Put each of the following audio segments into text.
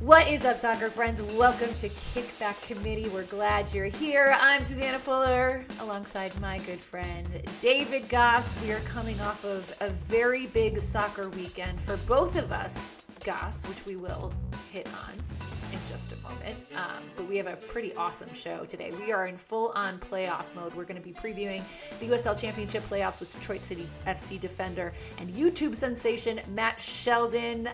What is up, soccer friends? Welcome to Kickback Committee. We're glad you're here. I'm Susannah Fuller, alongside my good friend David Goss. We are coming off of a very big soccer weekend for both of us, Goss, which we will hit on in just a moment. But we have a pretty awesome show today. We are in full-on playoff mode. We're going to be previewing the USL Championship Playoffs with Detroit City FC defender and YouTube sensation Matt Sheldon.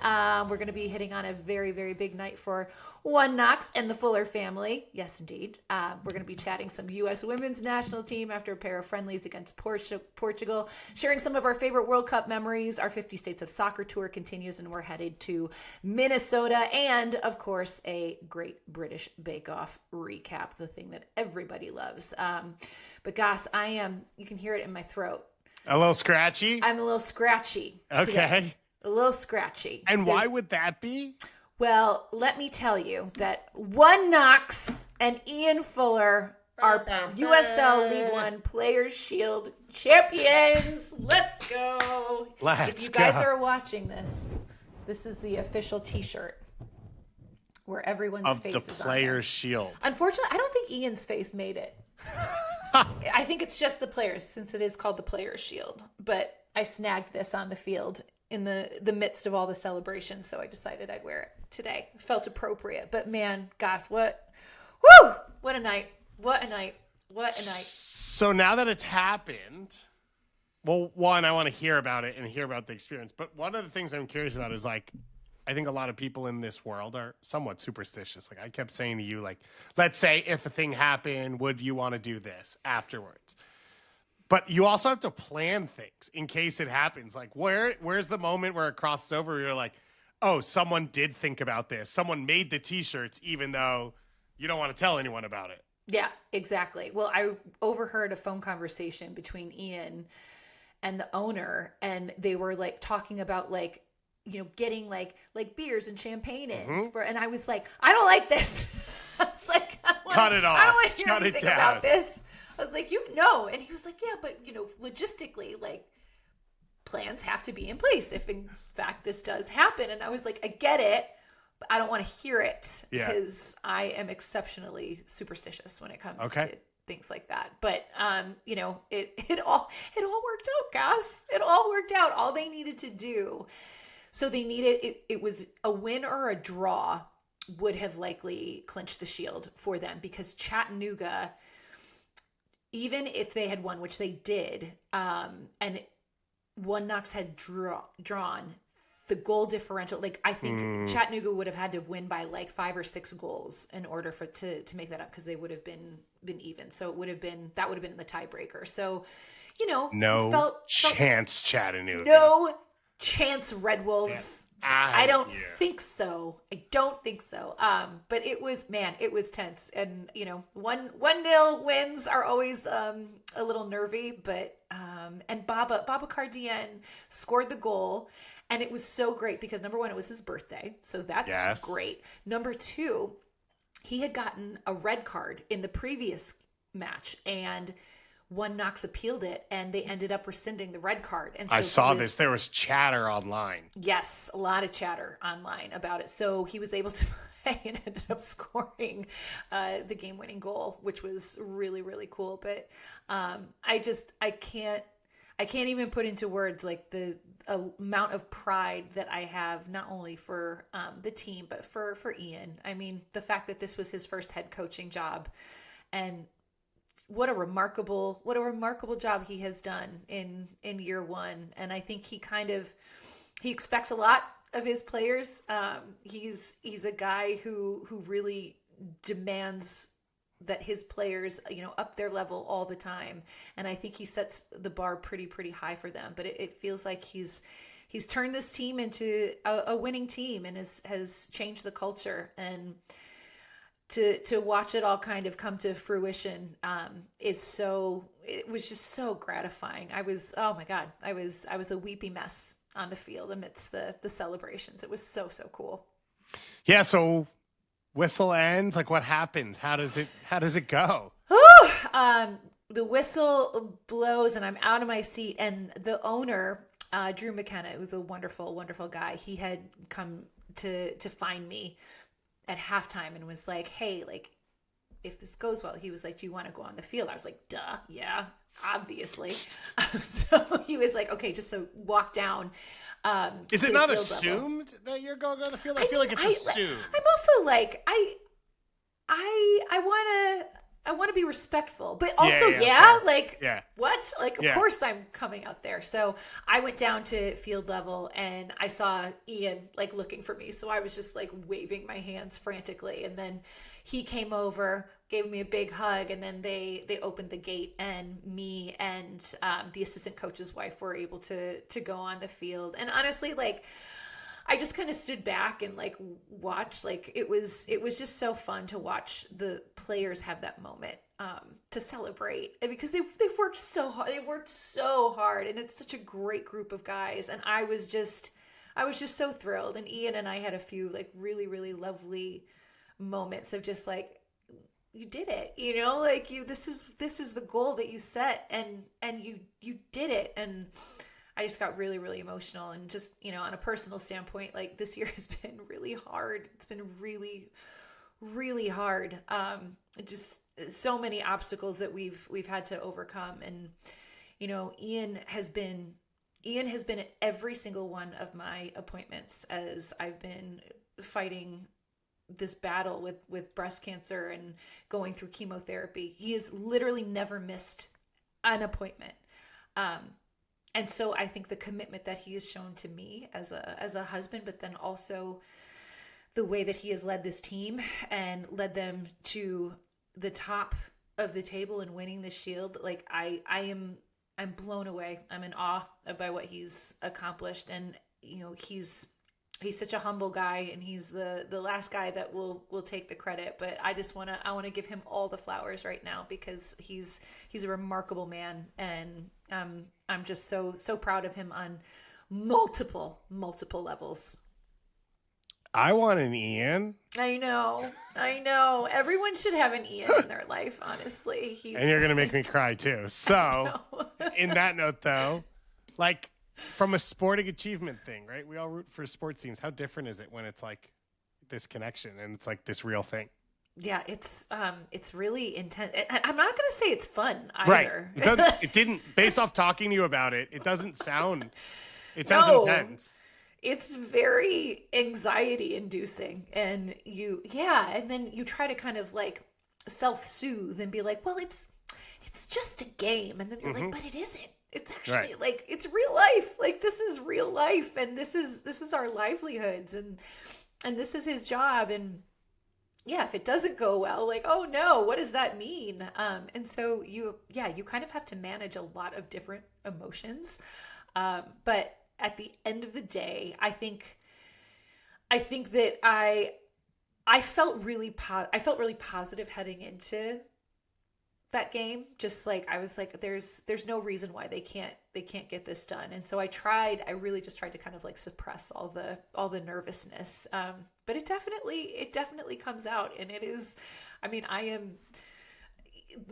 We're going to be hitting on a very, very big night for One Knox and the Fuller family. Yes, indeed. We're going to be chatting some U.S. women's national team after a pair of friendlies against Portugal, sharing some of our favorite World Cup memories. Our 50 States of Soccer tour continues, and we're headed to Minnesota, and of course, a Great British Bake Off recap, the thing that everybody loves. But Goss, you can hear it in my throat. A little scratchy? I'm a little scratchy. Okay. Today. A little scratchy. And why would that be? Well, let me tell you that One Knox and Ian Fuller are USL League One Players Shield champions. Let's go. If you guys are watching this, this is the official t-shirt where everyone's face is on of the Players Shield. Unfortunately, I don't think Ian's face made it. I think it's just the players, since it is called the Players Shield. But I snagged this on the field in the midst of all the celebrations, so I decided I'd wear it today. It felt appropriate. But man, gosh, what a night. What a night. So now that it's happened, well, one, I want to hear about it and hear about the experience. But one of the things I'm curious about is, like, I think a lot of people in this world are somewhat superstitious. Like, I kept saying to you, like, let's say if a thing happened, would you want to do this afterwards? But you also have to plan things in case it happens. Like, where's the moment where it crosses over where you're like, oh, someone did think about this. Someone made the T-shirts, even though you don't want to tell anyone about it. Yeah, exactly. Well, I overheard a phone conversation between Ian and the owner, and they were like talking about, like, you know, getting like beers and champagne in and I was like, I don't like this. I was like, cut it off. I don't want to hear Shut anything it down. about this. I was like, you know, and he was like, yeah, but you know, logistically, like, plans have to be in place if in fact this does happen. And I was like, I get it, but I don't want to hear it because I am exceptionally superstitious when it comes to things like that. But you know, it all worked out, guys. It all worked out. All they needed to do. So they needed it was a win or a draw would have likely clinched the Shield for them, because Chattanooga, even if they had won, which they did, and One Knox had drawn, the goal differential, like, I think Chattanooga would have had to win by like 5 or 6 goals in order for to make that up, because they would have been even. So that would have been in the tiebreaker. So, you know, no chance, Chattanooga. No chance, Red Wolves. I don't here. think so. I don't think so. But it was tense. And, you know, 1-0 wins are always a little nervy, but and Baba Cardien scored the goal, and it was so great because, number one, it was his birthday. So that's great. Number two, he had gotten a red card in the previous match, and One Knox appealed it, and they ended up rescinding the red card. And so I saw this. There was chatter online. Yes, a lot of chatter online about it. So he was able to play and ended up scoring the game-winning goal, which was really, really cool. But I can't even put into words, like, the amount of pride that I have, not only for the team, but for Ian. I mean, the fact that this was his first head coaching job, and what a remarkable job he has done in year one. And I think he expects a lot of his players. He's a guy who really demands that his players, you know, up their level all the time. And I think he sets the bar pretty high for them. But it feels like he's turned this team into a winning team, and has changed the culture. And to watch it all kind of come to fruition it was just so gratifying. I was a weepy mess on the field amidst the celebrations. It was so cool. Yeah, so whistle ends, like, what happens? How does it go? The whistle blows and I'm out of my seat, and the owner, Drew McKenna, who's a wonderful guy, he had come to find me at halftime and was like, hey, like, if this goes well, he was like, do you want to go on the field? I was like, duh, yeah, obviously. So he was like, okay, just so walk down. Is it not assumed that you're going to go on the field? I feel like it's assumed. I'm also like, I want to be respectful, but also, what? Like, of course I'm coming out there. So I went down to field level and I saw Ian like looking for me. So I was just like waving my hands frantically. And then he came over, gave me a big hug, and then they opened the gate, and me and the assistant coach's wife were able to go on the field. And honestly, like, I just kind of stood back and like watched. Like, it was just so fun to watch the players have that moment to celebrate, and because they've worked so hard. They've worked so hard, and it's such a great group of guys. And I was just so thrilled. And Ian and I had a few like really, really lovely moments of just like, you did it, you know, like this is the goal that you set, and you did it. And I just got really, really emotional. And just, you know, on a personal standpoint, like, this year has been really hard. It's been really, really hard. Just so many obstacles that we've had to overcome. And, you know, Ian has been at every single one of my appointments as I've been fighting this battle with breast cancer and going through chemotherapy. He has literally never missed an appointment. And so I think the commitment that he has shown to me as a husband, but then also the way that he has led this team and led them to the top of the table and winning the Shield, like, I'm blown away. I'm in awe by what he's accomplished. And, you know, he's such a humble guy, and he's the last guy that will take the credit. But I want to give him all the flowers right now, because he's a remarkable man, and I'm just so proud of him on multiple levels. I want an Ian. I know. Everyone should have an Ian in their life, honestly. And you're gonna make me cry too. So, in that note, though, like, from a sporting achievement thing, right? We all root for sports teams. How different is it when it's like this connection and it's like this real thing? Yeah, it's really intense. I'm not gonna say it's fun either. Right. It didn't, based off talking to you about it, it doesn't sound. It sounds intense. It's very anxiety inducing, and and then you try to kind of like self-soothe and be like, well, it's just a game, and then you're like, but it isn't. It's actually like, it's real life. Like, this is real life, and this is our livelihoods, and this is his job. And yeah, if it doesn't go well, like, oh no, what does that mean? And so you kind of have to manage a lot of different emotions. But at the end of the day, I think that I felt really positive heading into that game. Just like, I was like, there's no reason why they can't get this done. And so I really just tried to kind of like suppress all the nervousness. But it definitely comes out, and it is, I mean,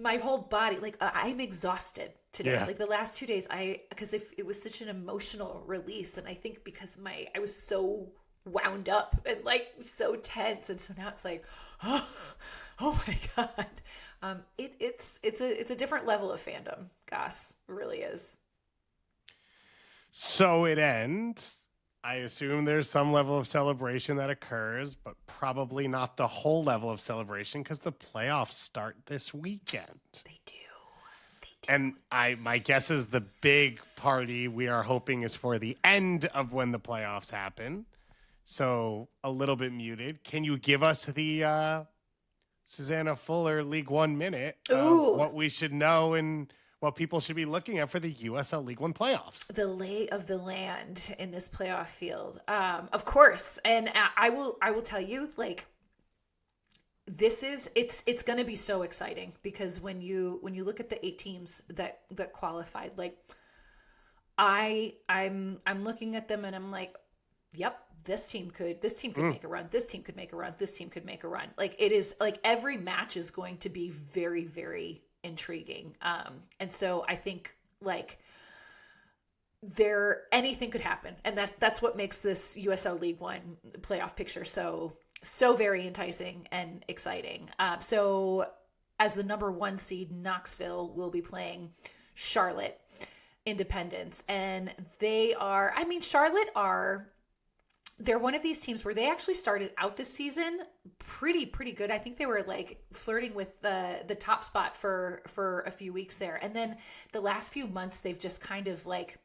my whole body, like, I'm exhausted today. Yeah. Like, the last 2 days, because it was such an emotional release. And I think because I was so wound up and like so tense. And so now it's like, oh my God. It's a different level of fandom, Goss. It really is. So it ends. I assume there's some level of celebration that occurs, but probably not the whole level of celebration, because the playoffs start this weekend. They do. And my guess is the big party we are hoping is for the end of when the playoffs happen. So a little bit muted. Can you give us the Susannah Fuller League One minute of what we should know and what people should be looking at for the USL League One playoffs? The lay of the land in this playoff field, of course. And I will tell you, like, it's going to be so exciting, because when you look at the 8 teams that qualified, like, I'm looking at them and I'm like, yep, this team could make a run. This team could make a run. This team could make a run. Like, it is like every match is going to be very, very intriguing. And so I think, like, anything could happen. And that's what makes this USL League One playoff picture so so very enticing and exciting. So as the number 1 seed, Knoxville will be playing Charlotte Independence. And they're one of these teams where they actually started out this season pretty good. I think they were like flirting with the top spot for a few weeks there. And then the last few months, they've just kind of like,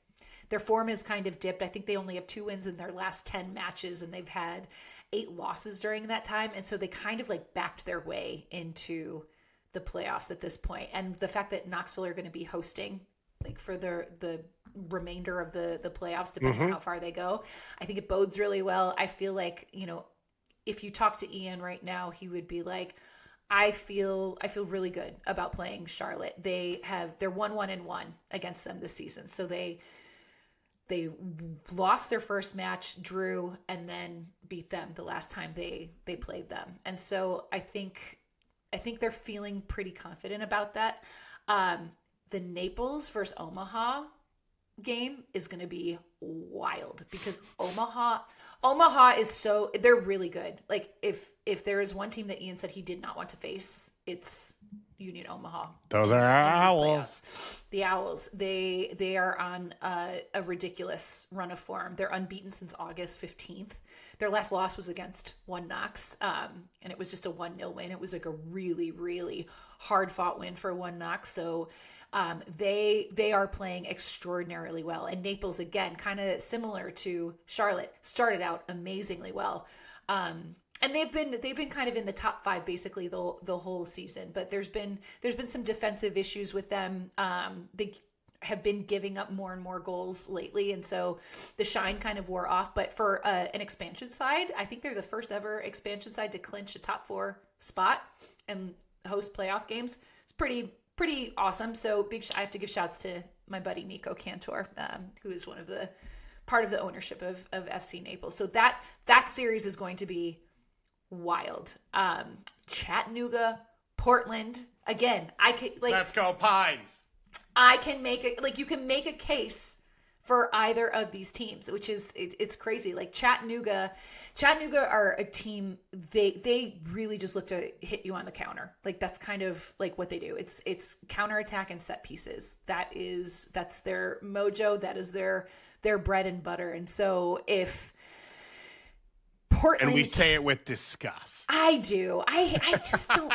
their form has kind of dipped. I think they only have 2 wins in their last 10 matches, and they've had 8 losses during that time. And so they kind of like backed their way into the playoffs at this point. And the fact that Knoxville are going to be hosting like for the remainder of the playoffs, depending on how far they go, I think it bodes really well. I feel like, if you talk to Ian right now, he would be like, I feel really good about playing Charlotte. They're 1-1 against them this season. So they lost their first match, drew, and then beat them the last time they played them. And so I think they're feeling pretty confident about that. The Naples versus Omaha game is going to be wild because Omaha is they're really good. Like if there is one team that Ian said he did not want to face, it's Union Omaha. Those are our Owls. The Owls. They are on a ridiculous run of form. They're unbeaten since August 15th. Their last loss was against One Knox, and it was just a 1-0 win. It was like a really, really hard-fought win for One Knox. So they are playing extraordinarily well. And Naples, again, kind of similar to Charlotte, started out amazingly well. And they've been kind of in the top 5 basically the whole season. But there's been some defensive issues with them. They have been giving up more and more goals lately, and so the shine kind of wore off. But for an expansion side, I think they're the first ever expansion side to clinch a top 4 spot and host playoff games. It's pretty awesome. So I have to give shouts to my buddy Nico Cantor, who is part of the ownership of FC Naples. So that series is going to be wild. Chattanooga, Portland. Again, I could like. Let's go Pines. I can make it like you can make a case for either of these teams, which is it's crazy. Like Chattanooga are a team. They really just look to hit you on the counter. Like that's kind of like what they do. It's counterattack and set pieces. That's their mojo. That is their bread and butter. And so if Portland, and we say it with disgust. I do. I just don't.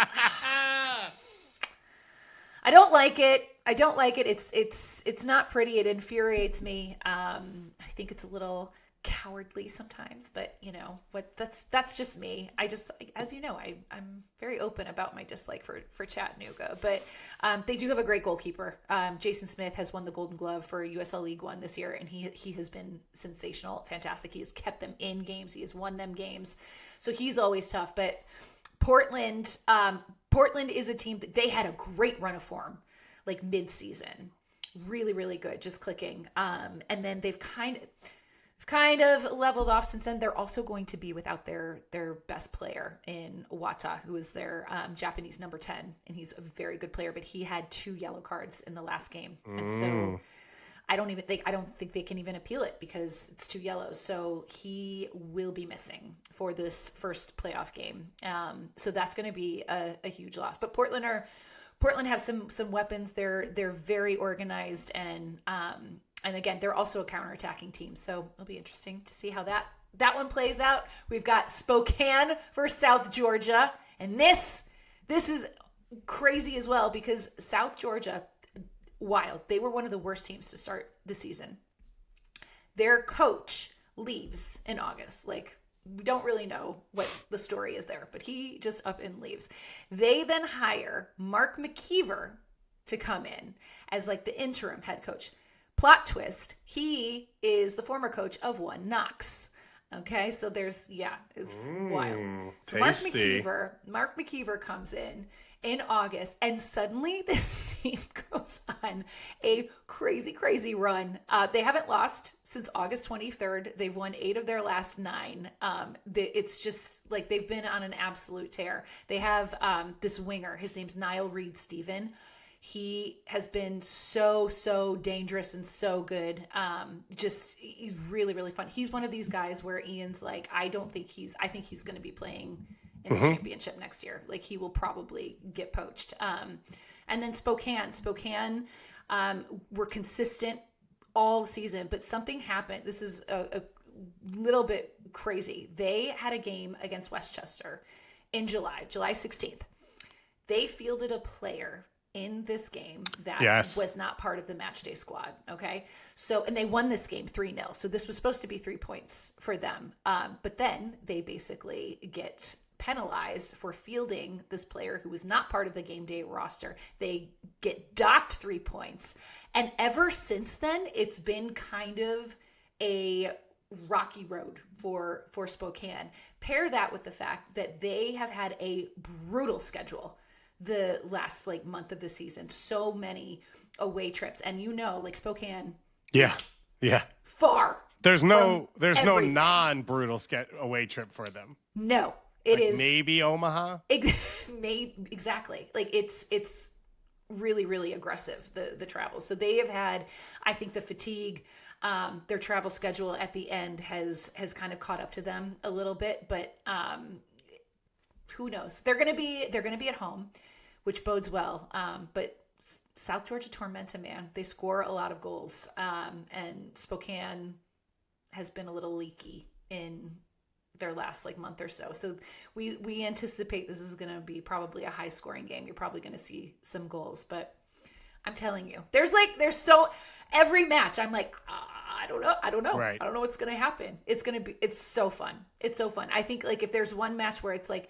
I don't like it. It's not pretty. It infuriates me. I think it's a little cowardly sometimes, but that's just me. As you know, I'm very open about my dislike for Chattanooga, but they do have a great goalkeeper. Jason Smith has won the Golden Glove for USL League One this year, and he has been sensational, fantastic. He has kept them in games. He has won them games. So he's always tough, but Portland is a team that they had a great run of form, like mid-season, really, really good, just clicking. And then they've kind of leveled off since then. They're also going to be without their best player in Wata, who is their Japanese number 10, and he's a very good player, but he had 2 yellow cards in the last game, and so I don't think they can even appeal it because it's 2 yellows. So he will be missing for this first playoff game. So that's going to be a huge loss. But Portland have some weapons. They're very organized, and again, they're also a counterattacking team. So it'll be interesting to see how that one plays out. We've got Spokane versus South Georgia, and this is crazy as well because South Georgia, wild. They were one of the worst teams to start the season. Their coach leaves in August. Like, we don't really know what the story is there, but he just up and leaves. They then hire Mark McKeever to come in as like the interim head coach. Plot twist, he is the former coach of One Knox. Okay, so it's wild. So tasty. Mark McKeever comes in August, and suddenly this team goes on a crazy, crazy run. They haven't lost since August 23rd. They've won 8 of their last 9. It's just like they've been on an absolute tear. They have this winger. His name's Niall Reed-Steven. He has been so dangerous and so good. He's really, really fun. He's one of these guys where Ian's like, I think he's going to be playing in the championship next year. Like, he will probably get poached. And then Spokane were consistent all season, but something happened. This is a little bit crazy. They had a game against Westchester in July 16th. They fielded a player in this game that was not part of the match day squad. Okay. So, and they won this game 3-0. So this was supposed to be 3 points for them. But then they basically get penalized for fielding this player who was not part of the game day roster. They get docked 3 points. And ever since then, it's been kind of a rocky road for Spokane. Pair that with the fact that they have had a brutal schedule the last month of the season. So many away trips. And Spokane. Yeah. Far. There's no non-brutal away trip for them. No. It is maybe Omaha. Exactly. It's really, really aggressive, the travel. So they have had, I think, the fatigue. Their travel schedule at the end has kind of caught up to them a little bit, but who knows? They're gonna be at home, which bodes well. But South Georgia Tormenta, man, they score a lot of goals, and Spokane has been a little leaky in their last like month or so. So we anticipate this is going to be probably a high scoring game. You're probably going to see some goals, but I'm telling you, there's so every match I'm like, I don't know. Right. I don't know what's going to happen. It's so fun. It's so fun. I think like if there's one match where it's like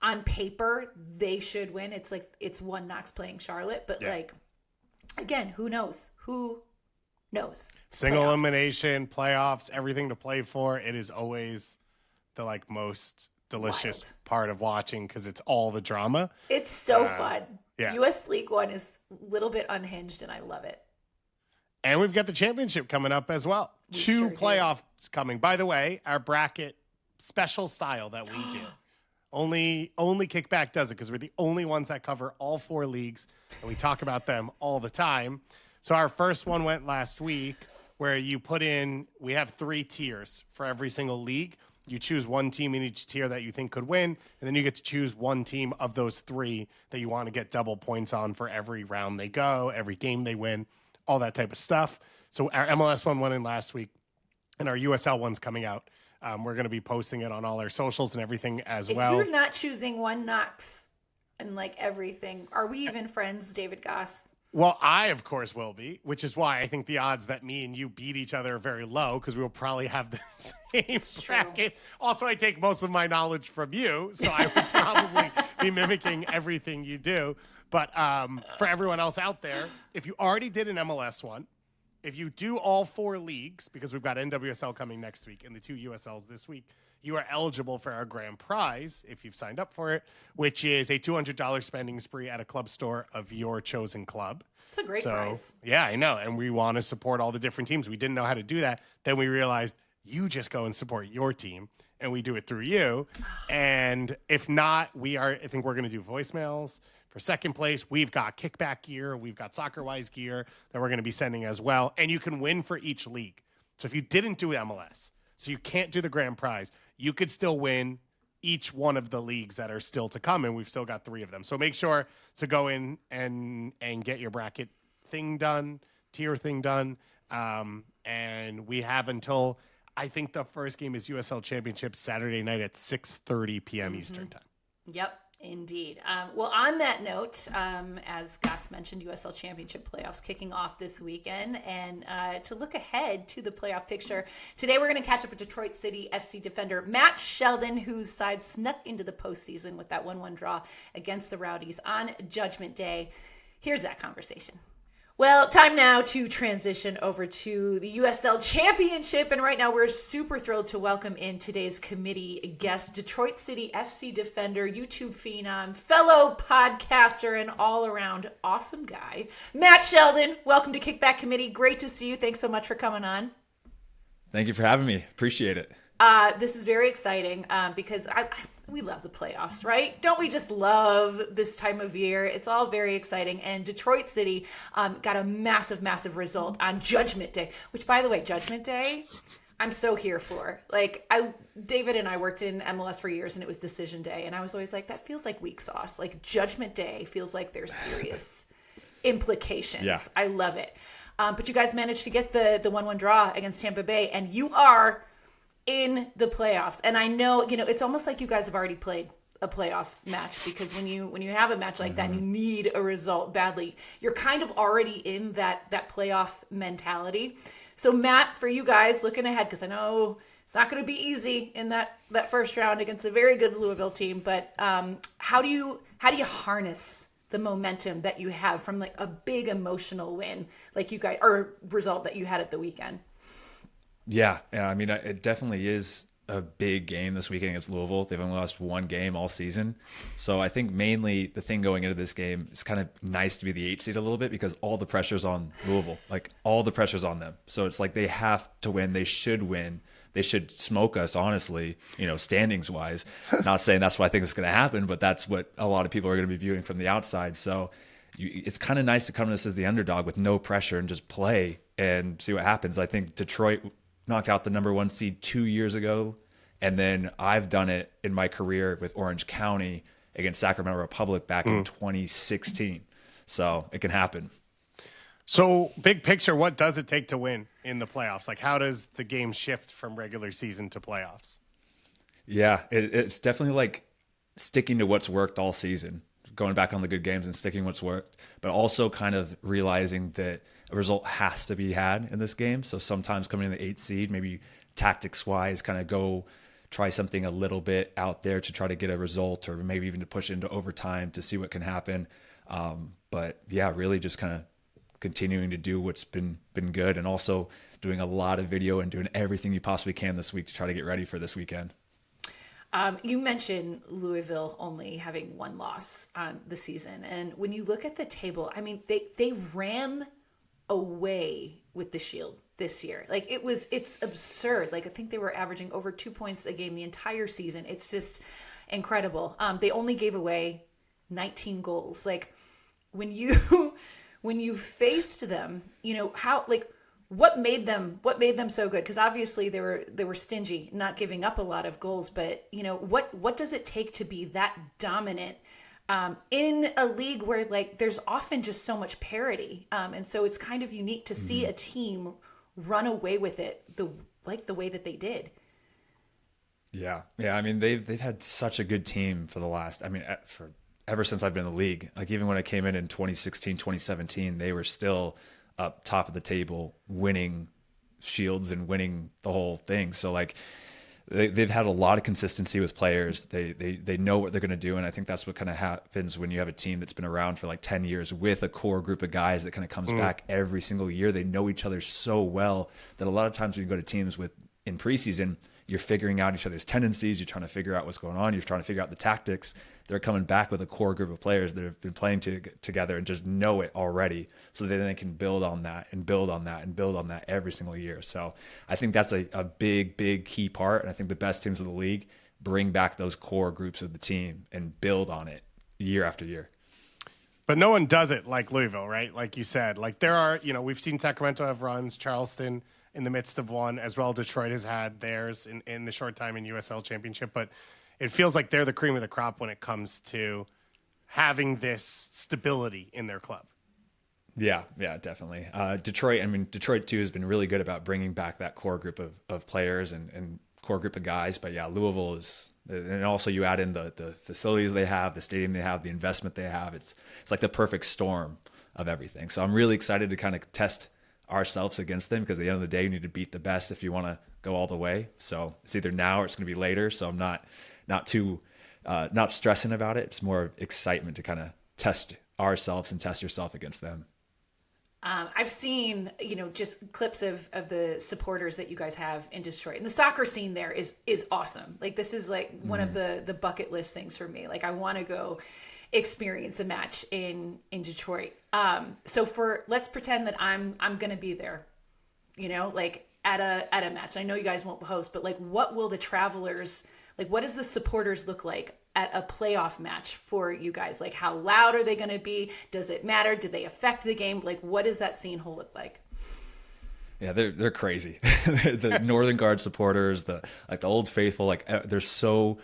on paper they should win, it's One Knox playing Charlotte, but like again, who knows? Single elimination, playoffs, everything to play for. It is always the like most delicious part of watching because it's all the drama. It's so fun. Yeah. US League One is a little bit unhinged and I love it. And we've got the championship coming up as well. Two playoffs coming. By the way, our bracket special style that we do. Only Kickback does it because we're the only ones that cover all four leagues and we talk about them all the time. So our first one went last week where you put in, we have 3 tiers for every single league. You choose one team in each tier that you think could win, and then you get to choose one team of those 3 that you want to get double points on for every round they go, every game they win, all that type of stuff. So our MLS one went in last week, and our USL one's coming out. We're going to be posting it on all our socials and everything as well. If you're not choosing One Knox and like everything, are we even friends, David Goss? Well, I, of course, will be, which is why I think the odds that me and you beat each other are very low because we will probably have the same bracket. Also, I take most of my knowledge from you, so I would probably be mimicking everything you do. But for everyone else out there, if you already did an MLS one, if you do all 4 leagues, because we've got NWSL coming next week and the 2 USLs this week, you are eligible for our grand prize if you've signed up for it, which is a $200 spending spree at a club store of your chosen club. It's a great prize. Yeah, I know. And we want to support all the different teams. We didn't know how to do that. Then we realized you just go and support your team and we do it through you. And if not, I think we're going to do voicemails. For second place, we've got kickback gear. We've got soccer-wise gear that we're going to be sending as well. And you can win for each league. So if you didn't do MLS, so you can't do the grand prize, you could still win each one of the leagues that are still to come, and we've still got 3 of them. So make sure to go in and get your bracket thing done, tier thing done. And we have until, I think the first game is USL Championship Saturday night at 6:30 p.m. Eastern time. Yep. Indeed. Well, on that note, as Gus mentioned, USL Championship Playoffs kicking off this weekend. And to look ahead to the playoff picture, today we're going to catch up with Detroit City FC defender Matt Sheldon, whose side snuck into the postseason with that 1-1 draw against the Rowdies on Judgment Day. Here's that conversation. Well, time now to transition over to the USL Championship. And right now we're super thrilled to welcome in today's committee guest, Detroit City FC defender, YouTube phenom, fellow podcaster, and all-around awesome guy, Matt Sheldon. Welcome to Kickback Committee. Great to see you. Thanks so much for coming on. Thank you for having me. Appreciate it. This is very exciting because we love the playoffs, right? Don't we just love this time of year? It's all very exciting. And Detroit City got a massive result on Judgment Day, which, by the way, Judgment Day, I'm so here for. Like, David and I worked in MLS for years, and it was decision day, and I was always like, that feels like weak sauce. Like, Judgment Day feels like there's serious implications. Yeah. I love it. But you guys managed to get the 1-1 draw against Tampa Bay, and you are in the playoffs. And I know, it's almost like you guys have already played a playoff match, because when you have a match like that and you need a result badly, you're kind of already in that playoff mentality. So Matt, for you guys looking ahead, because I know it's not going to be easy in that first round against a very good Louisville team, but how do you harness the momentum that you have from like a big emotional win like you guys, or result that you had at the weekend? Yeah. I mean, it definitely is a big game this weekend against Louisville. They've only lost one game all season. So I think mainly the thing going into this game is kind of nice to be the 8 seed a little bit, because all the pressure's on Louisville, like all the pressure's on them. So it's like they have to win. They should win. They should smoke us, honestly, standings wise. Not saying that's what I think is going to happen, but that's what a lot of people are going to be viewing from the outside. So it's kind of nice to come to this as the underdog with no pressure and just play and see what happens. I think Detroit knocked out the number 1 seed 2 years ago. And then I've done it in my career with Orange County against Sacramento Republic back in 2016. So it can happen. So big picture, what does it take to win in the playoffs? Like, how does the game shift from regular season to playoffs? Yeah, it's definitely like sticking to what's worked all season, going back on the good games and sticking what's worked, but also kind of realizing that a result has to be had in this game. So sometimes coming in the 8th seed, maybe tactics wise, kind of go try something a little bit out there to try to get a result, or maybe even to push into overtime to see what can happen. But yeah, really just kind of continuing to do what's been good, and also doing a lot of video and doing everything you possibly can this week to try to get ready for this weekend. You mentioned Louisville only having 1 loss on the season. And when you look at the table, I mean, they ran away with the Shield this year. Like, it's absurd. Like, I think they were averaging over 2 points a game the entire season. It's just incredible. They only gave away 19 goals. Like, when you faced them, what made them so good? Because obviously they were stingy, not giving up a lot of goals. But what does it take to be that dominant in a league where like there's often just so much parity, and so it's kind of unique to see a team run away with it the way that they did. Yeah. I mean, they've had such a good team for the last. I mean, ever since I've been in the league. Like, even when I came in 2016, 2017, they were still up top of the table, winning shields and winning the whole thing. So like, they've had a lot of consistency with players. They know what they're going to do. And I think that's what kind of happens when you have a team that's been around for like 10 years with a core group of guys that kind of comes back every single year. They know each other so well that a lot of times when you go to teams in preseason, you're figuring out each other's tendencies. You're trying to figure out what's going on. You're trying to figure out the tactics. They're coming back with a core group of players that have been playing together and just know it already. So then they can build on that and build on that and build on that every single year. So I think that's a big key part. And I think the best teams of the league bring back those core groups of the team and build on it year after year. But no one does it like Louisville, right? Like you said, like there are, we've seen Sacramento have runs, Charleston in the midst of one as well. Detroit has had theirs in the short time in USL Championship, but it feels like they're the cream of the crop when it comes to having this stability in their club. Yeah, definitely. Detroit too has been really good about bringing back that core group of players and core group of guys. But yeah, Louisville is, and also you add in the facilities they have, the stadium they have, the investment they have. It's like the perfect storm of everything. So I'm really excited to kind of test ourselves against them, because at the end of the day, you need to beat the best if you want to go all the way. So it's either now or it's going to be later. So I'm not too stressing about it. It's more excitement to kind of test ourselves and test yourself against them. I've seen, just clips of the supporters that you guys have in Detroit, and the soccer scene there is awesome. Like, this is like one of the bucket list things for me. Like, I want to go experience a match in Detroit. So let's pretend that I'm going to be there, like at a match. I know you guys won't host, but like, what will the travelers Like, what does the supporters look like at a playoff match for you guys? Like, how loud are they going to be? Does it matter? Do they affect the game? Like, what does that scene look like? Yeah, they're crazy. The Northern Guard supporters, the Old Faithful, like they're so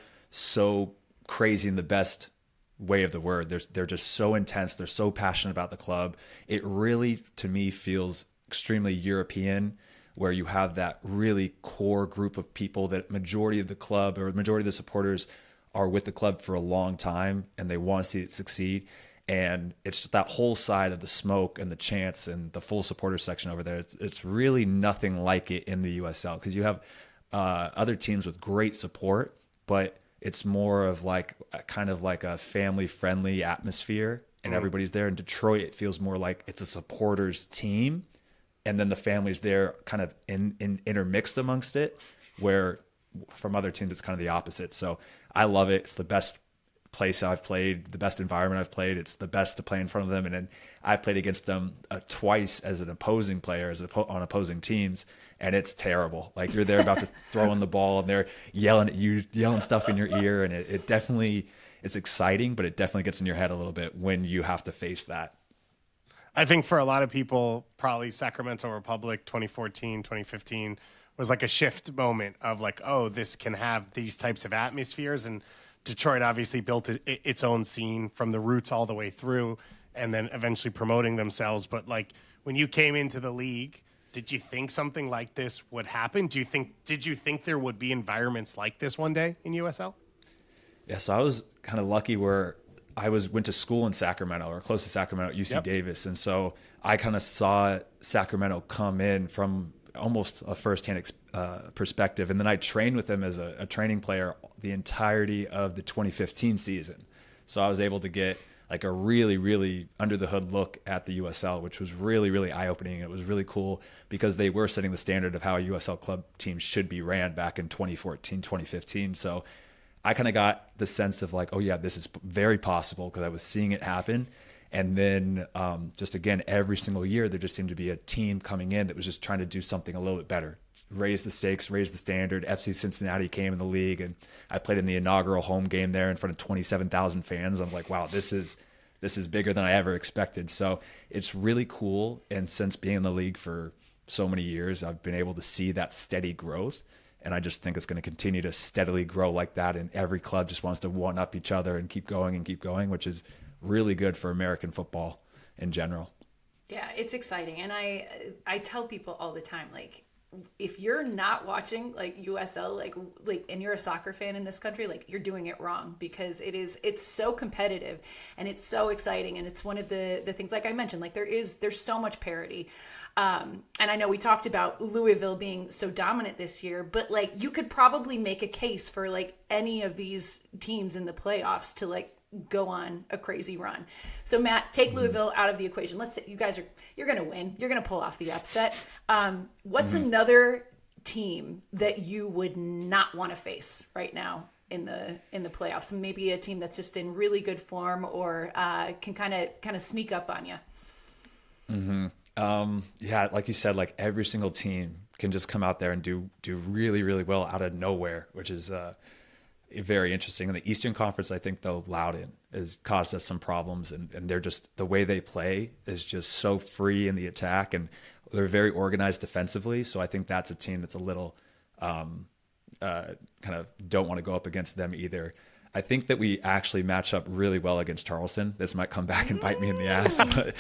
crazy in the best way of the word. They're just so intense. They're so passionate about the club. It really, to me, feels extremely European, where you have that really core group of people that majority of the club or majority of the supporters are with the club for a long time and they want to see it succeed. And it's that whole side of the smoke and the chants and the full supporter section over there. It's really nothing like it in the USL, because you have other teams with great support, but it's more of like kind of like a family friendly atmosphere and everybody's there. In Detroit, it feels more like it's a supporters team. And then the family's there kind of intermixed amongst it, where from other teams, it's kind of the opposite. So I love it. It's the best place I've played, the best environment I've played. It's the best to play in front of them. And then I've played against them twice as an opposing player, on opposing teams. And it's terrible. Like, you're there about to throw in the ball and they're yelling at you, yelling stuff in your ear. And it definitely, it's exciting, but it definitely gets in your head a little bit when you have to face that. I think for a lot of people, probably Sacramento Republic 2014, 2015 was like a shift moment of like, oh, this can have these types of atmospheres. And Detroit obviously built its own scene from the roots all the way through, and then eventually promoting themselves. But like, when you came into the league, did you think something like this would happen? Did you think there would be environments like this one day in USL? Yeah, so I was kind of lucky where I went to school in Sacramento, or close to Sacramento, at UC Davis. And so I kind of saw Sacramento come in from almost a firsthand perspective. And then I trained with them as a training player the entirety of the 2015 season. So I was able to get like a really, really under the hood look at the USL, which was really, really eye-opening. It was really cool because they were setting the standard of how a USL club team should be ran back in 2014, 2015. So I kind of got the sense of like, oh yeah, this is very possible, because I was seeing it happen. And then just again, every single year, there just seemed to be a team coming in that was just trying to do something a little bit better, raise the stakes, raise the standard. FC Cincinnati came in the league, and I played in the inaugural home game there in front of 27,000 fans. I'm like, wow, this is bigger than I ever expected. So it's really cool. And since being in the league for so many years, I've been able to see that steady growth. And I just think it's going to continue to steadily grow like that. And every club just wants to one up each other and keep going, which is really good for American football in general. Yeah, it's exciting. And I tell people all the time, like, if you're not watching like USL, like, and you're a soccer fan in this country, like, you're doing it wrong, because it's so competitive and it's so exciting. And it's one of the things, like I mentioned, like there's so much parity. And I know we talked about Louisville being so dominant this year, but like, you could probably make a case for like any of these teams in the playoffs to like go on a crazy run. So Matt, take Louisville out of the equation. Let's say you're going to win. You're going to pull off the upset. What's another team that you would not want to face right now in the playoffs? And maybe a team that's just in really good form, or can kind of sneak up on you. Yeah, like you said, like every single team can just come out there and do really, really well out of nowhere, which is very interesting. In the Eastern Conference, I think, though, Loudoun has caused us some problems, and they're just, the way they play is just so free in the attack, and they're very organized defensively. So I think that's a team that's a little kind of don't want to go up against them either. I think that we actually match up really well against Charleston. This might come back and bite me in the ass, but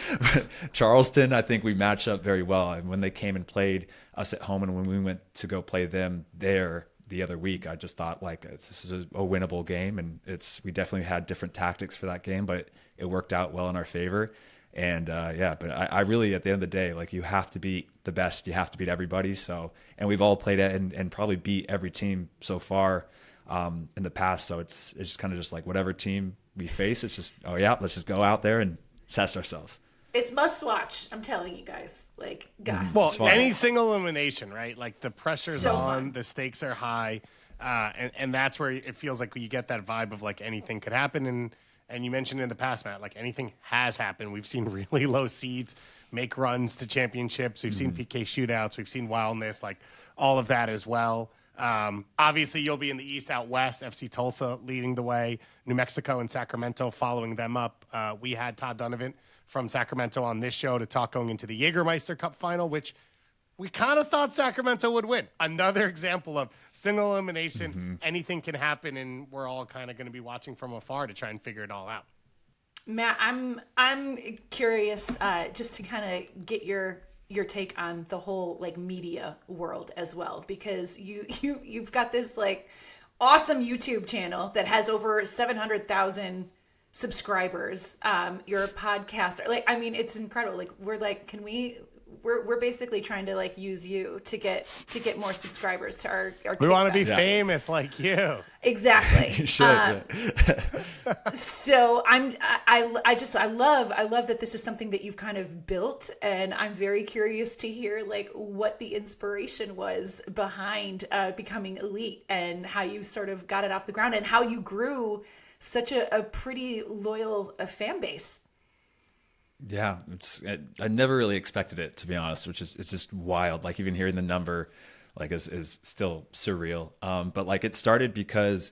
Charleston, I think we match up very well. And when they came and played us at home, and when we went to go play them there the other week, I just thought like, this is a winnable game. And we definitely had different tactics for that game, but it worked out well in our favor. And but I really, at the end of the day, like, you have to beat the best. You have to beat everybody. So, and we've all played it and probably beat every team so far in the past. So it's just kind of just like, whatever team we face, it's just, oh yeah, let's just go out there and test ourselves. It's must watch. I'm telling you guys, like, gosh. Well, any single elimination, right? Like, the pressure's So on, fun. the stakes are high. And that's where it feels like you get that vibe of like anything could happen. And you mentioned in the past, Matt, like, anything has happened. We've seen really low seeds make runs to championships. We've seen PK shootouts. We've seen wildness, like all of that as well. Obviously, you'll be in the East out West, FC Tulsa leading the way, New Mexico and Sacramento following them up. We had Todd Donovan from Sacramento on this show to talk going into the Jägermeister Cup final, which we kind of thought Sacramento would win. Another example of single elimination. Mm-hmm. Anything can happen, and we're all kind of going to be watching from afar to try and figure it all out. Matt, I'm curious just to kind of get your take on the whole like media world as well, because you've got this like awesome YouTube channel that has over 700,000 subscribers. You're a podcaster. Like, I mean, it's incredible. Like, we're basically trying to like use you to get more subscribers to our We want to be TikTok. famous like you. Exactly. You should. So I love that this is something that you've kind of built, and I'm very curious to hear like what the inspiration was behind becoming elite and how you sort of got it off the ground and how you grew such a pretty loyal fan base. Yeah, I never really expected it, to be honest, it's just wild. Like even hearing the number, like is still surreal. But like it started because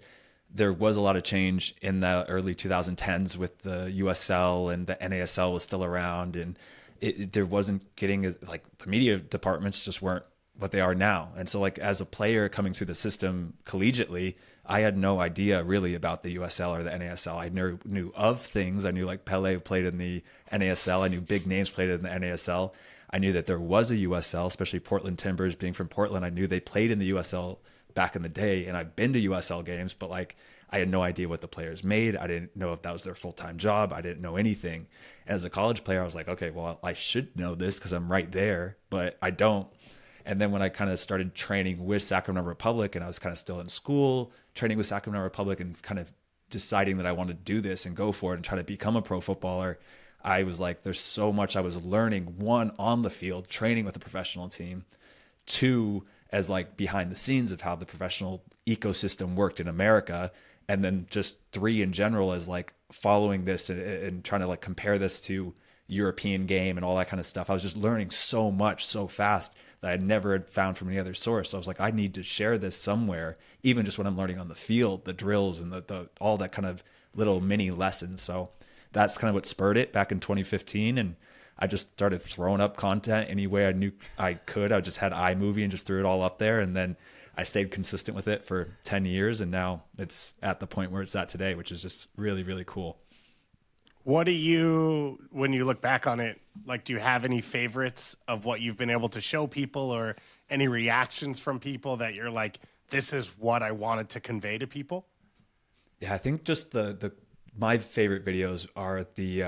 there was a lot of change in the early 2010s with the USL and the NASL was still around, and there wasn't getting like the media departments just weren't what they are now. And so like as a player coming through the system collegiately, I had no idea really about the USL or the NASL. I knew of things. I knew like Pele played in the NASL. I knew big names played in the NASL. I knew that there was a USL, especially Portland Timbers being from Portland. I knew they played in the USL back in the day, and I've been to USL games, but like I had no idea what the players made. I didn't know if that was their full-time job. I didn't know anything. And as a college player, I was like, okay, well, I should know this because I'm right there, but I don't. And then when I kind of started training with Sacramento Republic, and I was kind of still in school, training with Sacramento Republic and kind of deciding that I wanted to do this and go for it and try to become a pro footballer, I was like, there's so much I was learning, one, on the field, training with a professional team, two, as like behind the scenes of how the professional ecosystem worked in America, and then just three in general as like following this and trying to like compare this to European game and all that kind of stuff. I was just learning so much so fast that I never had found from any other source. So I was like, I need to share this somewhere, even just when I'm learning on the field, the drills and the all that kind of little mini lessons. So that's kind of what spurred it back in 2015. And I just started throwing up content any way I knew I could. I just had iMovie and just threw it all up there. And then I stayed consistent with it for 10 years. And now it's at the point where it's at today, which is just really, really cool. What do you, when you look back on it, like, do you have any favorites of what you've been able to show people or any reactions from people that you're like, this is what I wanted to convey to people? Yeah, I think just my favorite videos are the,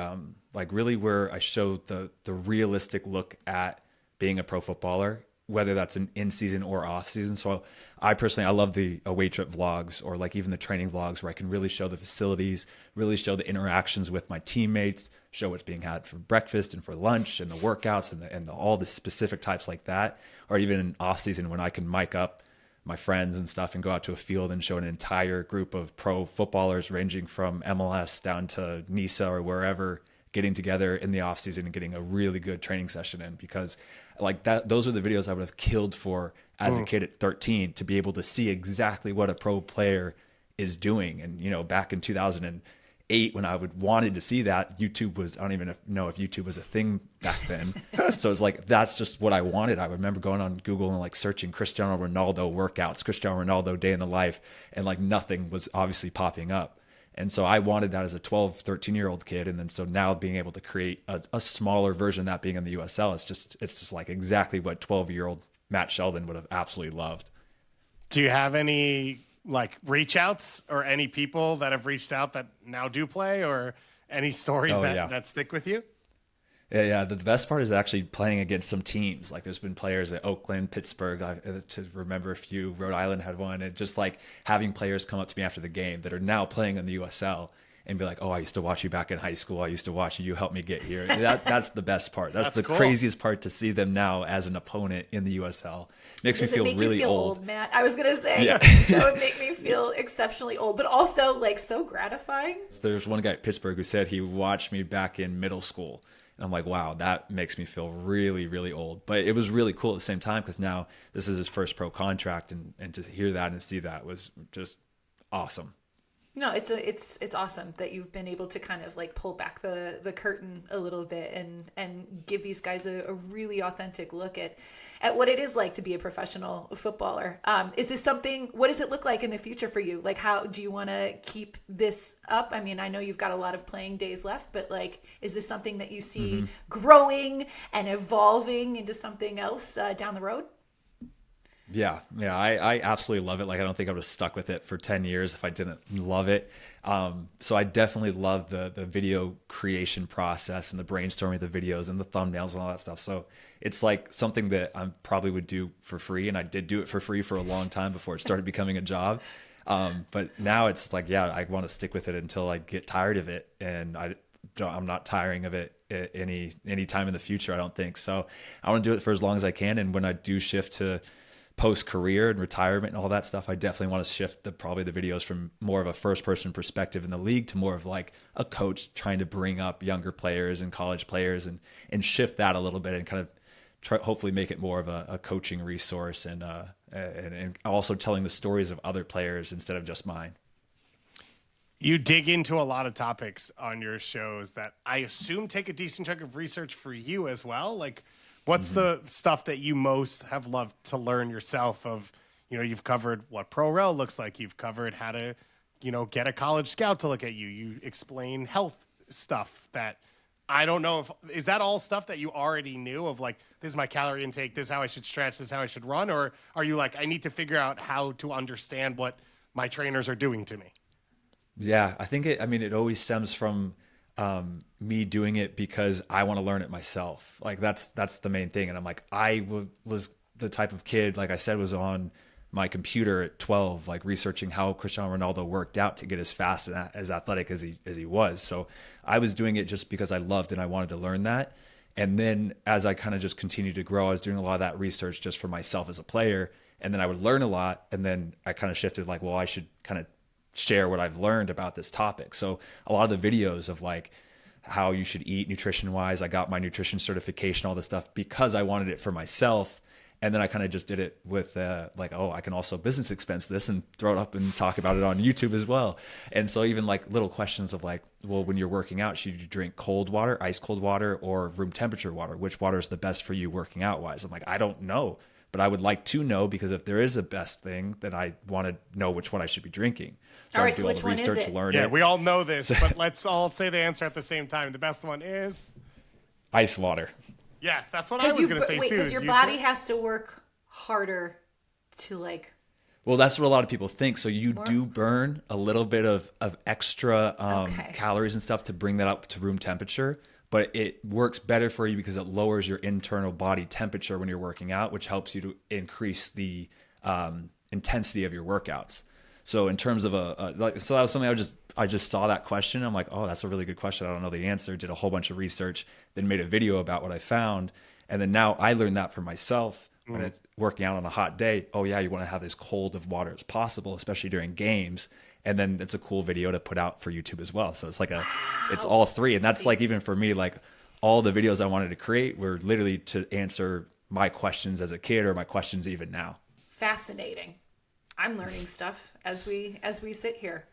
like really where I show the realistic look at being a pro footballer, whether that's an in-season or off-season. So I love the away trip vlogs or like even the training vlogs where I can really show the facilities, really show the interactions with my teammates, show what's being had for breakfast and for lunch and the workouts and all the specific types like that. Or even in off-season when I can mic up my friends and stuff and go out to a field and show an entire group of pro footballers ranging from MLS down to NISA or wherever, getting together in the off season and getting a really good training session in, because like those are the videos I would have killed for as a kid at 13 to be able to see exactly what a pro player is doing. And, you know, back in 2008, when I wanted to see that, YouTube was, I don't even know if YouTube was a thing back then. So it's like, that's just what I wanted. I remember going on Google and like searching Cristiano Ronaldo workouts, Cristiano Ronaldo day in the life, and like nothing was obviously popping up. And so I wanted that as a 12, 13-year-old kid. And then so now being able to create a smaller version of that being in the USL, it's just like exactly what 12-year-old Matt Sheldon would have absolutely loved. Do you have any like reach outs or any people that have reached out that now do play, or any stories that stick with you? Yeah. The best part is actually playing against some teams. Like there's been players at Oakland, Pittsburgh, to remember a few, Rhode Island had one, and just like having players come up to me after the game that are now playing in the USL and be like, oh, I used to watch you back in high school. I used to watch you. You helped me get here. That's the best part. That's the cool. Craziest part, to see them now as an opponent in the USL. Makes me feel really old. Matt, I was going to say, yeah. That would make me feel exceptionally old, but also like so gratifying. There's one guy at Pittsburgh who said he watched me back in middle school. And I'm like, wow, that makes me feel really, really old. But it was really cool at the same time because now this is his first pro contract, and to hear that and see that was just awesome. No, it's awesome that you've been able to kind of like pull back the curtain a little bit and give these guys a really authentic look at what it is like to be a professional footballer. Is this something, what does it look like in the future for you? Like, how do you want to keep this up? I mean, I know you've got a lot of playing days left, but like, is this something that you see growing and evolving into something else down the road? Yeah, I absolutely love it. Like, I don't think I would have stuck with it for 10 years if I didn't love it. So I definitely love the video creation process and the brainstorming of the videos and the thumbnails and all that stuff. So it's like something that I probably would do for free. And I did do it for free for a long time before it started becoming a job. But now it's like, yeah, I want to stick with it until I get tired of it. And I'm not tiring of it any time in the future, I don't think. So I want to do it for as long as I can. And when I do shift to post-career and retirement and all that stuff, I definitely want to shift probably the videos from more of a first-person perspective in the league to more of like a coach trying to bring up younger players and college players and shift that a little bit and kind of hopefully make it more of a coaching resource and also telling the stories of other players instead of just mine. You dig into a lot of topics on your shows that I assume take a decent chunk of research for you as well. Like, what's the stuff that you most have loved to learn yourself of, you've covered what pro rel looks like. You've covered how to, get a college scout to look at you. You explain health stuff that I don't know is that all stuff that you already knew of, like, this is my calorie intake, this is how I should stretch, this is how I should run? Or are you like, I need to figure out how to understand what my trainers are doing to me? Yeah, I think it always stems from me doing it because I want to learn it myself. Like that's the main thing. And I'm like, was the type of kid, like I said, was on my computer at 12, like researching how Cristiano Ronaldo worked out to get as fast and as athletic as he was. So I was doing it just because I loved and I wanted to learn that. And then as I kind of just continued to grow, I was doing a lot of that research just for myself as a player. And then I would learn a lot. And then I kind of shifted like, well, I should kind of share what I've learned about this topic. So a lot of the videos of like how you should eat nutrition wise, I got my nutrition certification, all this stuff because I wanted it for myself. And then I kind of just did it with like, oh, I can also business expense this and throw it up and talk about it on YouTube as well. And so even like little questions of like, well, when you're working out, should you drink cold water, ice cold water, or room temperature water? Which water is the best for you working out wise? I'm like, I don't know, but I would like to know, because if there is a best thing, then I want to know which one I should be drinking. So all I right, do so all which the one is research, it? learn Yeah, it. we all know this, but let's all say the answer at the same time. The best one is Ice water. yes. That's what I was going to say. Because Sooz, your you body do? has to work harder to like. Well, that's what a lot of people think. So you do burn a little bit of extra Okay. calories and stuff to bring that up to room temperature, but it works better for you because it lowers your internal body temperature when you're working out, which helps you to increase the intensity of your workouts. So in terms of so that was something I just saw that question. I'm like, oh, that's a really good question. I don't know the answer. Did a whole bunch of research, then made a video about what I found. And then now I learned that for myself when it's working out on a hot day. Oh yeah, you want to have as cold of water as possible, especially during games. And then it's a cool video to put out for YouTube as well. So it's like it's all three. And that's like, even for me, like all the videos I wanted to create were literally to answer my questions as a kid or my questions even now. Fascinating. I'm learning stuff as we sit here.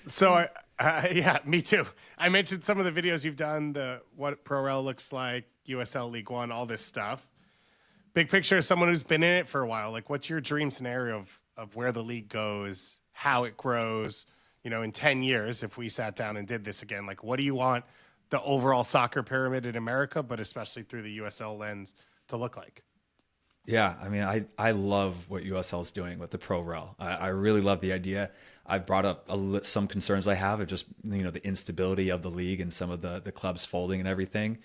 So, yeah, me too. I mentioned some of the videos you've done, what Pro Rel looks like, USL League One, all this stuff. Big picture as someone who's been in it for a while, like what's your dream scenario of where the league goes, how it grows, in 10 years, if we sat down and did this again, like what do you want the overall soccer pyramid in America, but especially through the USL lens, to look like? Yeah, I mean, I love what USL is doing with the Pro Rel. I really love the idea. I've brought up some concerns I have of just, the instability of the league and some of the clubs folding and everything,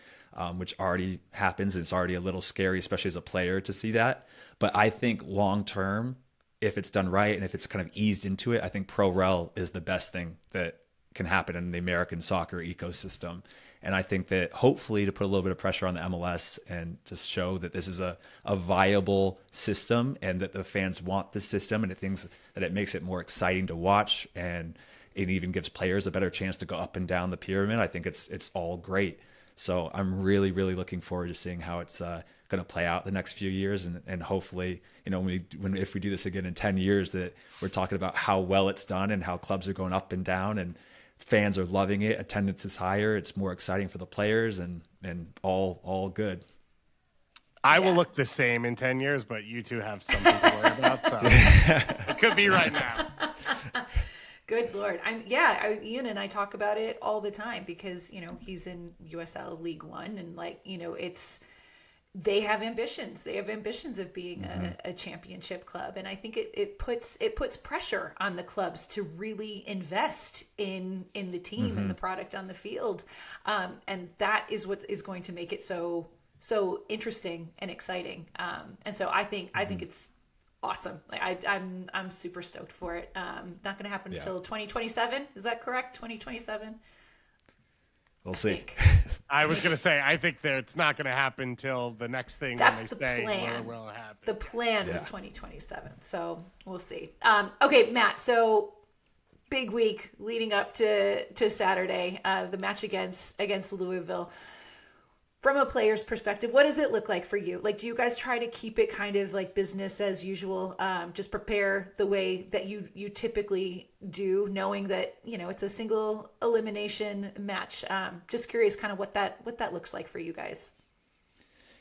which already happens. It's already a little scary, especially as a player, to see that. But I think long term, if it's done right and if it's kind of eased into it, I think Pro Rel is the best thing that can happen in the American soccer ecosystem. And I think that hopefully to put a little bit of pressure on the MLS and to show that this is a viable system and that the fans want the system, and it thinks that it makes it more exciting to watch, and it even gives players a better chance to go up and down the pyramid. I think it's all great. So I'm really, really looking forward to seeing how it's going to play out the next few years. And hopefully, if we do this again in 10 years, that we're talking about how well it's done and how clubs are going up and down and fans are loving it. Attendance is higher. It's more exciting for the players and all good. I will look the same in 10 years, but you two have something to worry about. So it could be right now. Good Lord. Ian and I talk about it all the time because, he's in USL League One and they have ambitions. They have ambitions of being a championship club. And I think it puts pressure on the clubs to really invest in the team and the product on the field. And that is what is going to make it so interesting and exciting. And so I think it's awesome. I'm super stoked for it. Not going to happen until 2027. Is that correct? 2027. We'll see. I was going to say, I think that it's not going to happen till the next thing. That's when the they plan. say will happen. The plan was 2027. So we'll see. Okay, Matt. So big week leading up to Saturday, the match against Louisville. From a player's perspective, what does it look like for you? Do you guys try to keep it kind of like business as usual? Just prepare the way that you typically do, knowing that, it's a single elimination match. Just curious kind of what that looks like for you guys.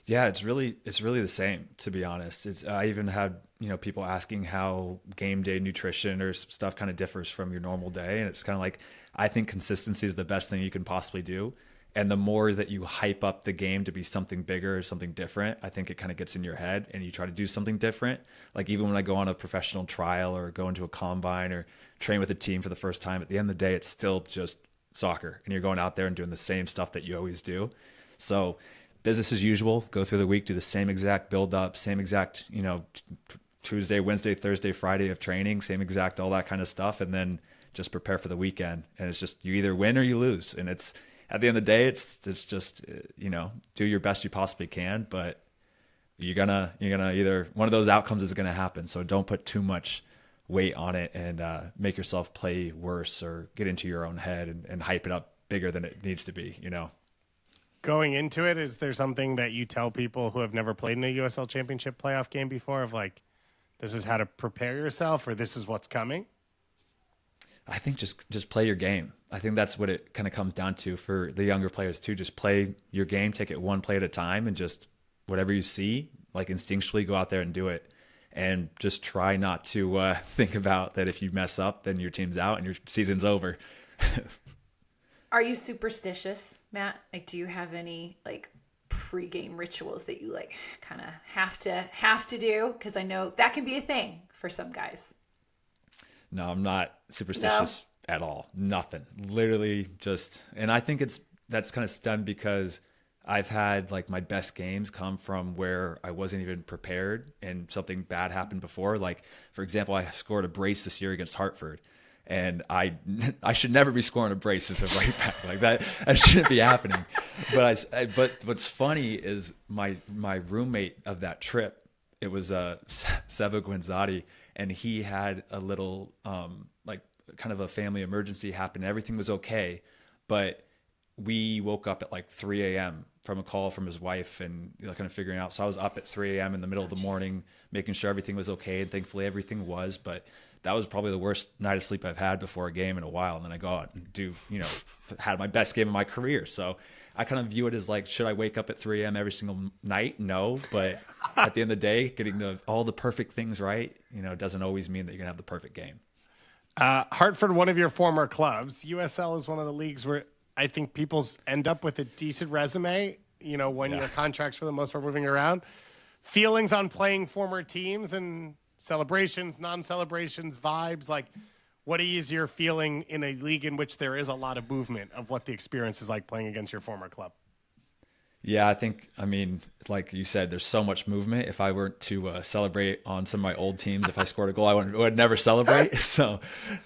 Yeah, it's really the same, to be honest. I even had, people asking how game day nutrition or stuff kind of differs from your normal day. And it's kind of like, I think consistency is the best thing you can possibly do. And the more that you hype up the game to be something bigger, something different, I think it kind of gets in your head and you try to do something different. Like even when I go on a professional trial or go into a combine or train with a team for the first time, at the end of the day, it's still just soccer. And you're going out there and doing the same stuff that you always do. So business as usual, go through the week, do the same exact build up, same exact, Tuesday, Wednesday, Thursday, Friday of training, same exact, all that kind of stuff. And then just prepare for the weekend. And it's just, you either win or you lose. And it's, at the end of the day, it's just, do your best you possibly can, but you're gonna either one of those outcomes is going to happen. So don't put too much weight on it and make yourself play worse or get into your own head and hype it up bigger than it needs to be, Going into it, is there something that you tell people who have never played in a USL Championship playoff game before of this is how to prepare yourself or this is what's coming? I think just play your game. I think that's what it kind of comes down to for the younger players too. Just play your game, take it one play at a time, and just whatever you see, instinctually go out there and do it. And just try not to think about that if you mess up, then your team's out and your season's over. Are you superstitious, Matt? Do you have any pre-game rituals that you kind of have to do? Because I know that can be a thing for some guys. No, I'm not superstitious at all. Nothing. Literally just, and I think that's kind of stemmed because I've had my best games come from where I wasn't even prepared and something bad happened before. For example, I scored a brace this year against Hartford and I should never be scoring a brace as a right back that shouldn't be happening. But what's funny is my roommate of that trip, it was Seva Guenzati, and he had a little kind of a family emergency happen. Everything was okay, but we woke up at 3 a.m. from a call from his wife and kind of figuring out. So I was up at 3 a.m. in the middle of the morning, making sure everything was okay. And thankfully everything was, but that was probably the worst night of sleep I've had before a game in a while. And then I go out and do, had my best game of my career. So I kind of view it as should I wake up at 3 a.m. every single night? No, but at the end of the day, getting all the perfect things right, doesn't always mean that you're gonna have the perfect game. Hartford, one of your former clubs, USL is one of the leagues where I think people end up with a decent resume, when your contracts for the most part moving around. Feelings on playing former teams and celebrations, non-celebrations, vibes, what is your feeling in a league in which there is a lot of movement of what the experience is like playing against your former club? Yeah, I mean, like you said, there's so much movement. If I were to celebrate on some of my old teams, if I scored a goal, I would never celebrate. So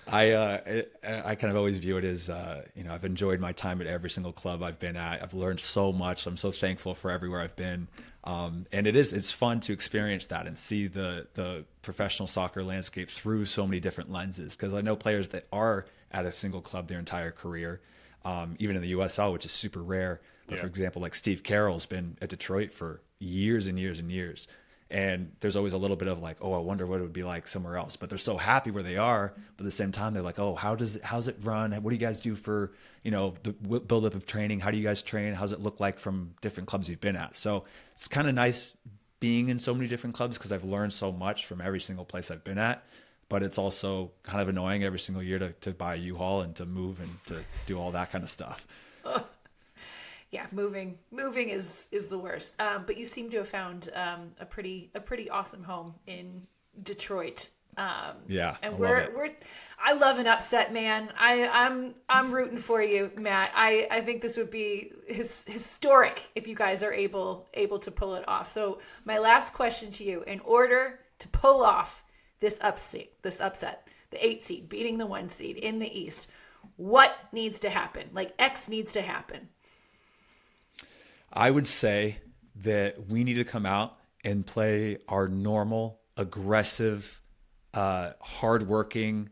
I kind of always view it as, I've enjoyed my time at every single club I've been at. I've learned so much. I'm so thankful for everywhere I've been. And it's fun to experience that and see the professional soccer landscape through so many different lenses. Because I know players that are at a single club their entire career. even in the USL, which is super rare. But for example, like Steve Carroll's been at Detroit for years and years and years. And there's always a little bit of like, oh, I wonder what it would be like somewhere else. But they're so happy where they are. But at the same time, they're like, oh, how's it run? What do you guys do for, the buildup of training? How do you guys train? How's it look like from different clubs you've been at? So it's kind of nice being in so many different clubs because I've learned so much from every single place I've been at. But it's also kind of annoying every single year to buy a U-Haul and to move and to do all that kind of stuff. Yeah, moving is the worst. But you seem to have found a pretty awesome home in Detroit. Yeah, and I love an upset, man. I'm rooting for you, Matt. I think this would be historic if you guys are able to pull it off. So my last question to you: in order to pull off this upset, the 8 seed beating the 1 seed in the East, what needs to happen? Like X needs to happen. I would say that we need to come out and play our normal, aggressive, hardworking,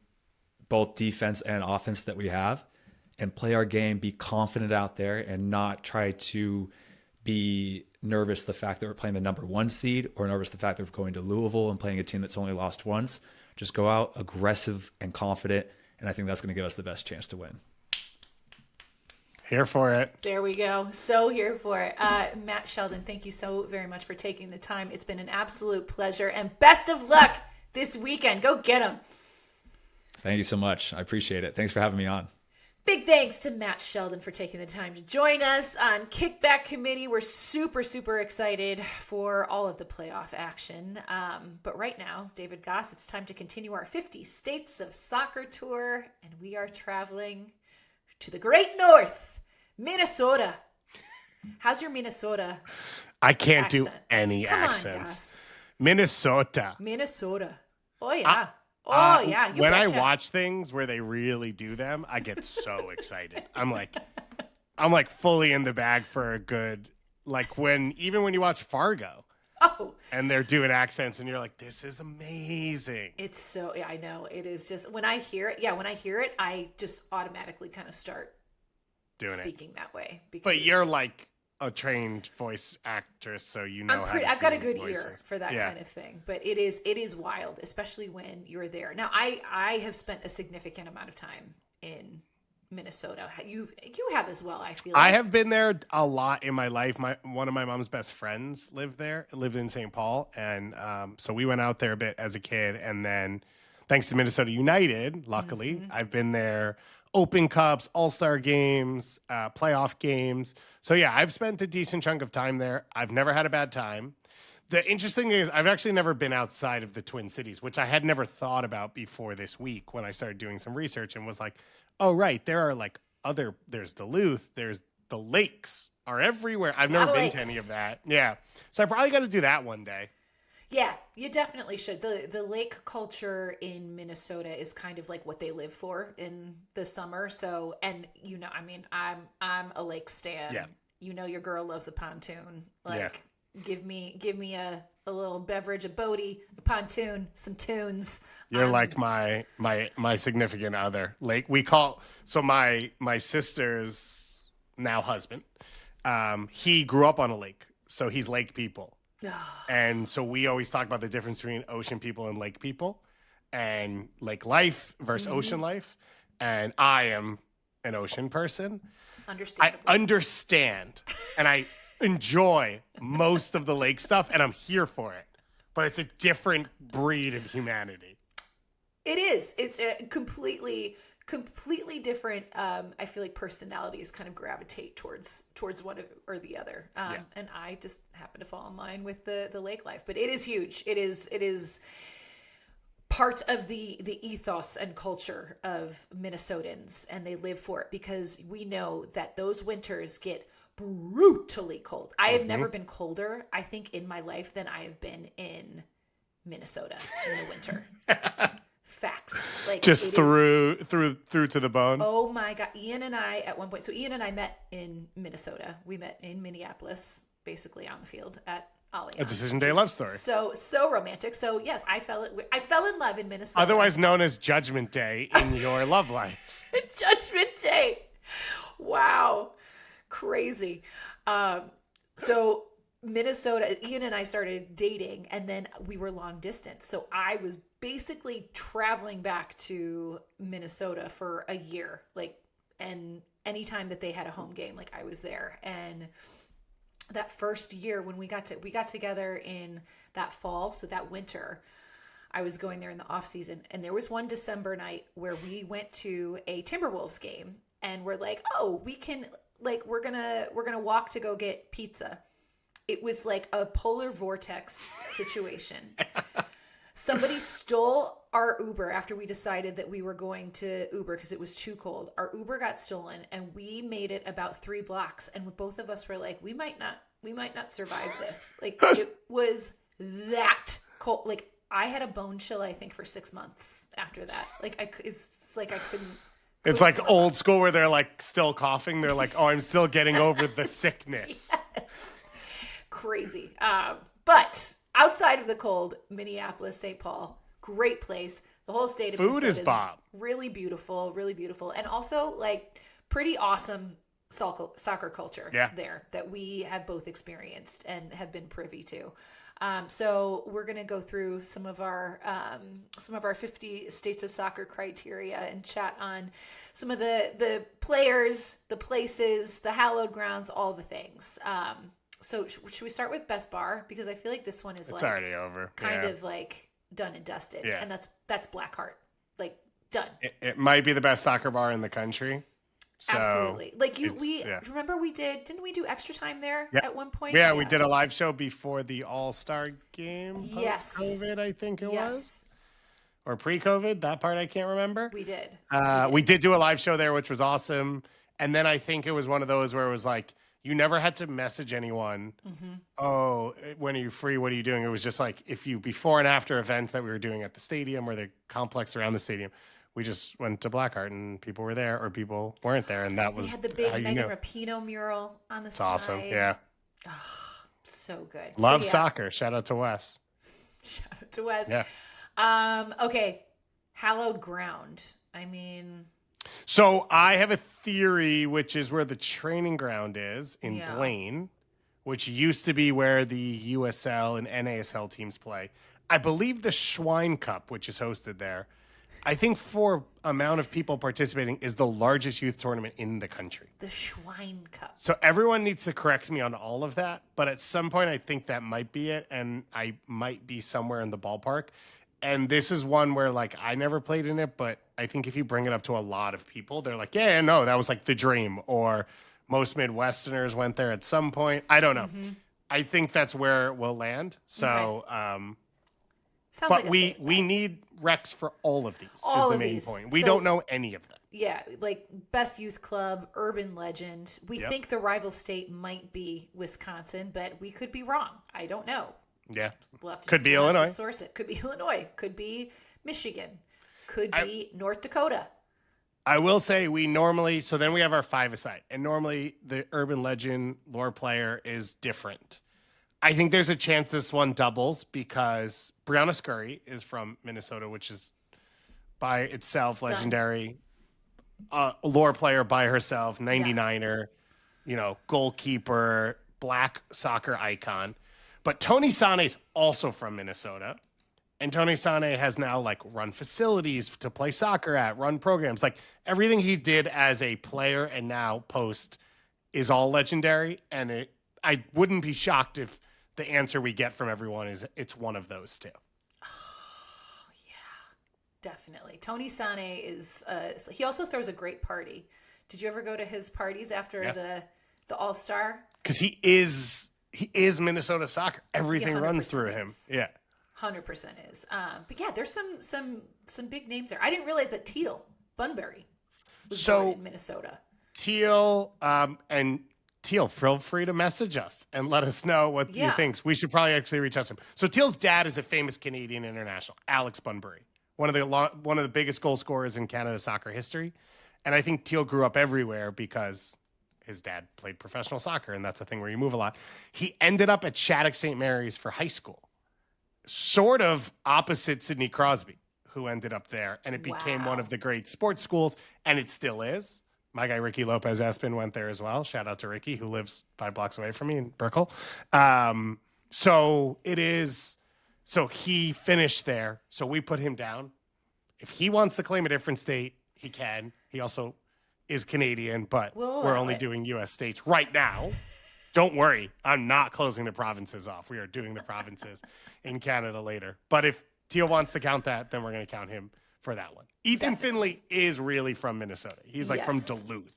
both defense and offense that we have, and play our game, be confident out there, and not try to be nervous the fact that we're playing the number 1 seed or nervous the fact that we're going to Louisville and playing a team that's only lost once. Just go out aggressive and confident, and I think that's going to give us the best chance to win. Here for it. There we go. So here for it. Matt, Sheldon, thank you so very much for taking the time. It's been an absolute pleasure, and best of luck this weekend. Go get them. Thank you so much. I appreciate it. Thanks for having me on. Big thanks to Matt Sheldon for taking the time to join us on Kickback Committee. We're super, super excited for all of the playoff action. But right now, David Goss, it's time to continue our 50 States of Soccer tour, and we are traveling to the Great North, Minnesota. How's your Minnesota I can't accent? do any Come on, accents. Goss. Minnesota. Oh, yeah. Yeah. You When I betcha. watch things where they really do them, I get so excited. I'm like fully in the bag for a good, like even when you watch Fargo Oh, and they're doing accents and you're like, this is amazing. it's so, yeah, I know. It is just, when I hear it, I just automatically kind of start Doing it. speaking that way. Because But you're like a trained voice actress, so you know how to I've got a do good voices. ear for that kind of thing. But it is wild, especially when you're there. Now, I have spent a significant amount of time in Minnesota. You have as well, I feel like. I have been there a lot in my life. One of my mom's best friends lived in St. Paul. And so we went out there a bit as a kid. And then thanks to Minnesota United, luckily, I've been there Open Cups, All-Star games, playoff games. So yeah, I've spent a decent chunk of time there. I've never had a bad time. The interesting thing is I've actually never been outside of the Twin Cities, which I had never thought about before this week when I started doing some research and was like, oh, right, there are like there's Duluth, there's the lakes are everywhere. I've never been to any of that. Yeah. So I probably got to do that one day. Yeah, you definitely should. The lake culture in Minnesota is kind of like what they live for in the summer. So, and I mean, I'm a lake stan. Yeah. Your girl loves a pontoon. Like, give me a little beverage, a boaty, a pontoon, some tunes. You're like my significant other. Like my sister's now husband. He grew up on a lake, so he's lake people. And so we always talk about the difference between ocean people and lake people, and lake life versus ocean life. And I am an ocean person. I understand and I enjoy most of the lake stuff, and I'm here for it. But it's a different breed of humanity. It is. It's a completely different. I feel like personalities kind of gravitate towards one or the other. And I just happen to fall in line with the lake life. But it is huge. It is part of the ethos and culture of Minnesotans, and they live for it because we know that those winters get brutally cold. I have never been colder, I think, in my life than I have been in Minnesota in the winter. Facts. Like, just through to the bone. Oh my God. Ian and I at one point, so Ian and I met in Minnesota. We met in Minneapolis, basically on the field at Allianz. A Decision Day love story. So romantic. So yes, I fell in love in Minnesota. Otherwise known as Judgment Day in your love life. Judgment Day. Crazy. So Minnesota, Ian and I started dating, and then we were long distance. So I was basically traveling back to Minnesota for a year, like, and anytime that they had a home game, like I was there. And that first year when we got together in that fall, so that winter, I was going there in the off season, and there was one December night where we went to a Timberwolves game, and we're like, oh, we can, like, we're gonna walk to go get pizza. It was like a polar vortex situation. Somebody stole our Uber after we decided that we were going to Uber because it was too cold. Our Uber got stolen, and we made it about 3 blocks, and both of us were like, we might not survive this. Like, it was that cold. Like, I had a bone chill, I think, for 6 months after that. Like, it's like I couldn't. It's like old school where they're like still coughing. They're like, oh, I'm still getting over the sickness. Yes. Crazy. But outside of the cold, Minneapolis, St. Paul, great place. The whole state of Food Minnesota is bomb. Really beautiful, really beautiful. And also, like, pretty awesome soccer culture there that we have both experienced and have been privy to. So we're going to go through some of our 50 states of soccer criteria and chat on some of the players, the places, the hallowed grounds, all the things. So should we start with best bar? Because I feel like this one is it's already over. Kind of like done and dusted. Yeah. And that's Black Hart. Like, done. It might be the best soccer bar in the country. So absolutely. Like remember didn't we do extra time there at one point? Yeah, we did a live show before the All-Star game Yes. post-COVID, I think it was. Or pre-COVID, that part I can't remember. We did. We did do a live show there, which was awesome. And then I think it was one of those where it was like, you never had to message anyone. Mm-hmm. Oh, when are you free? What are you doing? It was just like, if you, before and after events that we were doing at the stadium or the complex around the stadium, we just went to Black Hart and people were there or people weren't there. And that was we had the big Megan Rapinoe mural on the side. It's awesome. Yeah. Oh, so good. Love soccer. Shout out to Wes. Shout out to Wes. Yeah. Okay. Hallowed ground. I mean, so I have a theory, which is where the training ground is in Blaine, which used to be where the USL and NASL teams play. I believe the Schwein Cup, which is hosted there, I think for amount of people participating is the largest youth tournament in the country. The Schwein Cup. So everyone needs to correct me on all of that. But at some point, I think that might be it. And I might be somewhere in the ballpark. And this is one where, like, I never played in it, but I think if you bring it up to a lot of people, they're like, yeah, no, that was like the dream. Or most Midwesterners went there at some point. I don't know. Mm-hmm. I think that's where it will land. So, but like we need recs for all of these is the main point. We don't know any of them. Yeah, like best youth club, urban legend. We think the rival state might be Wisconsin, but we could be wrong. I don't know. Yeah. We'll have to, could be Illinois. Source it. Could be Illinois. Could be Michigan. Could be North Dakota. I will say so then we have our 5-a-side. And normally the urban legend lore player is different. I think there's a chance this one doubles because Brianna Scurry is from Minnesota, which is by itself legendary. Lore player by herself, 99er, goalkeeper, black soccer icon. But Tony Sané's also from Minnesota. And Tony Sané has now run facilities to play soccer at, run programs. Like everything he did as a player and now post is all legendary. And I wouldn't be shocked if the answer we get from everyone is it's one of those two. Oh, yeah, definitely. Tony Sané is, he also throws a great party. Did you ever go to his parties after the All-Star? Because he is Minnesota soccer. Everything runs through him. Yeah. 100% is. But yeah, there's some big names there. I didn't realize that Teal Bunbury was born in Minnesota. Teal, Teal, feel free to message us and let us know what you think. We should probably actually reach out to him. So Teal's dad is a famous Canadian international, Alex Bunbury, one of the biggest goal scorers in Canada's soccer history. And I think Teal grew up everywhere because his dad played professional soccer, and that's a thing where you move a lot. He ended up at Shattuck St. Mary's for high school, sort of opposite Sidney Crosby, who ended up there, and it became one of the great sports schools, and it still is. My guy Ricky Lopez Espin went there as well. Shout out to Ricky, who lives 5 blocks away from me in Brickell. So he finished there. So we put him down. If he wants to claim a different state, he can. He also is Canadian, but we're only doing U.S. states right now. Don't worry. I'm not closing the provinces off. We are doing the provinces in Canada later. But if Teal wants to count that, then we're going to count him for that one. Ethan Finley is really from Minnesota. He's like from Duluth.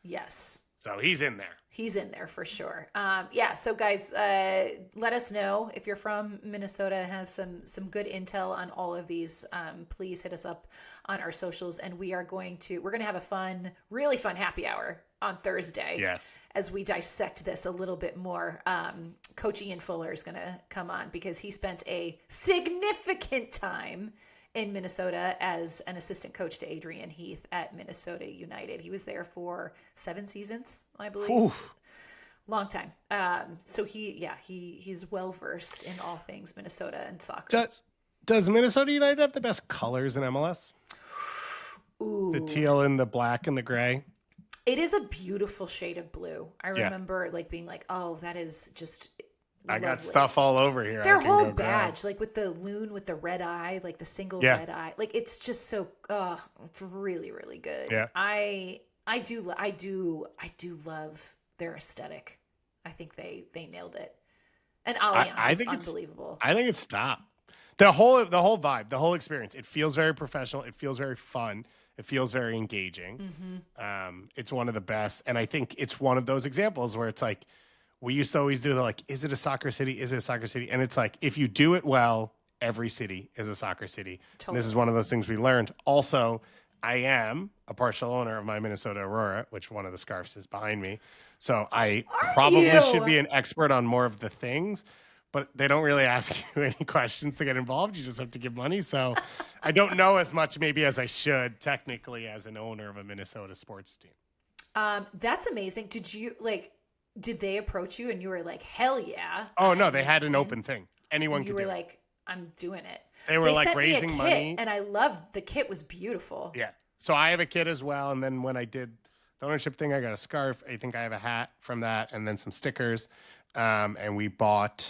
Yes. So he's in there. He's in there for sure. So guys, let us know if you're from Minnesota and have some good intel on all of these. Please hit us up on our socials, and we're going to have a really fun happy hour on Thursday. Yes. As we dissect this a little bit more. Coach Ian Fuller is going to come on because he spent a significant time in Minnesota as an assistant coach to Adrian Heath at Minnesota United. He was there for 7 seasons, I believe. Oof. Long time. So he's well versed in all things Minnesota and soccer. Does Minnesota United have the best colors in MLS? Ooh. The teal and the black and the gray. It is a beautiful shade of blue. I remember being like, oh, that is just I got stuff all over here. Their whole badge, like with the loon with the red eye, like the single red eye, like it's just so. It's really, really good. Yeah, I do love their aesthetic. I think they nailed it. And Allianz is unbelievable. I think it's top. The whole vibe, the whole experience. It feels very professional. It feels very fun. It feels very engaging. Mm-hmm. It's one of the best, and I think it's one of those examples where it's like. We used to always do is it a soccer city? Is it a soccer city? And it's like, if you do it well, every city is a soccer city. Totally. This is one of those things we learned. Also, I am a partial owner of my Minnesota Aurora, which one of the scarves is behind me. So I probably should be an expert on more of the things, but they don't really ask you any questions to get involved. You just have to give money. So I don't know as much maybe as I should technically as an owner of a Minnesota sports team. That's amazing. Did they approach you and you were like, hell yeah? Oh, no, they had an open thing. Anyone could do it. You were like, I'm doing it. They were like raising money. And I loved the kit was beautiful. Yeah. So I have a kit as well. And then when I did the ownership thing, I got a scarf. I think I have a hat from that and then some stickers. And we bought,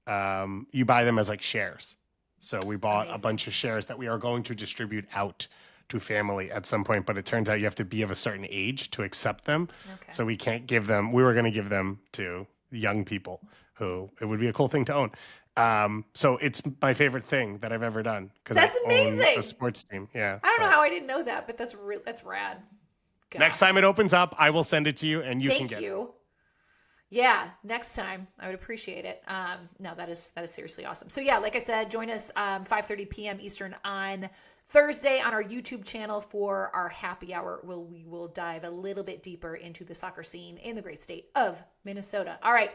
you buy them as like shares. So we bought a bunch of shares that we are going to distribute out to family at some point, but it turns out you have to be of a certain age to accept them. Okay. So we can't give them, we were going to give them to young people who it would be a cool thing to own. So it's my favorite thing that I've ever done. That's amazing. Own a sports team. Yeah. I don't know how I didn't know that, but that's rad. Gosh. Next time it opens up, I will send it to you and you can get it. Yeah, next time. I would appreciate it. No, that is seriously awesome. So yeah, like I said, join us 5:30 p.m. Eastern on Thursday on our YouTube channel for our happy hour. We will dive a little bit deeper into the soccer scene in the great state of Minnesota. All right,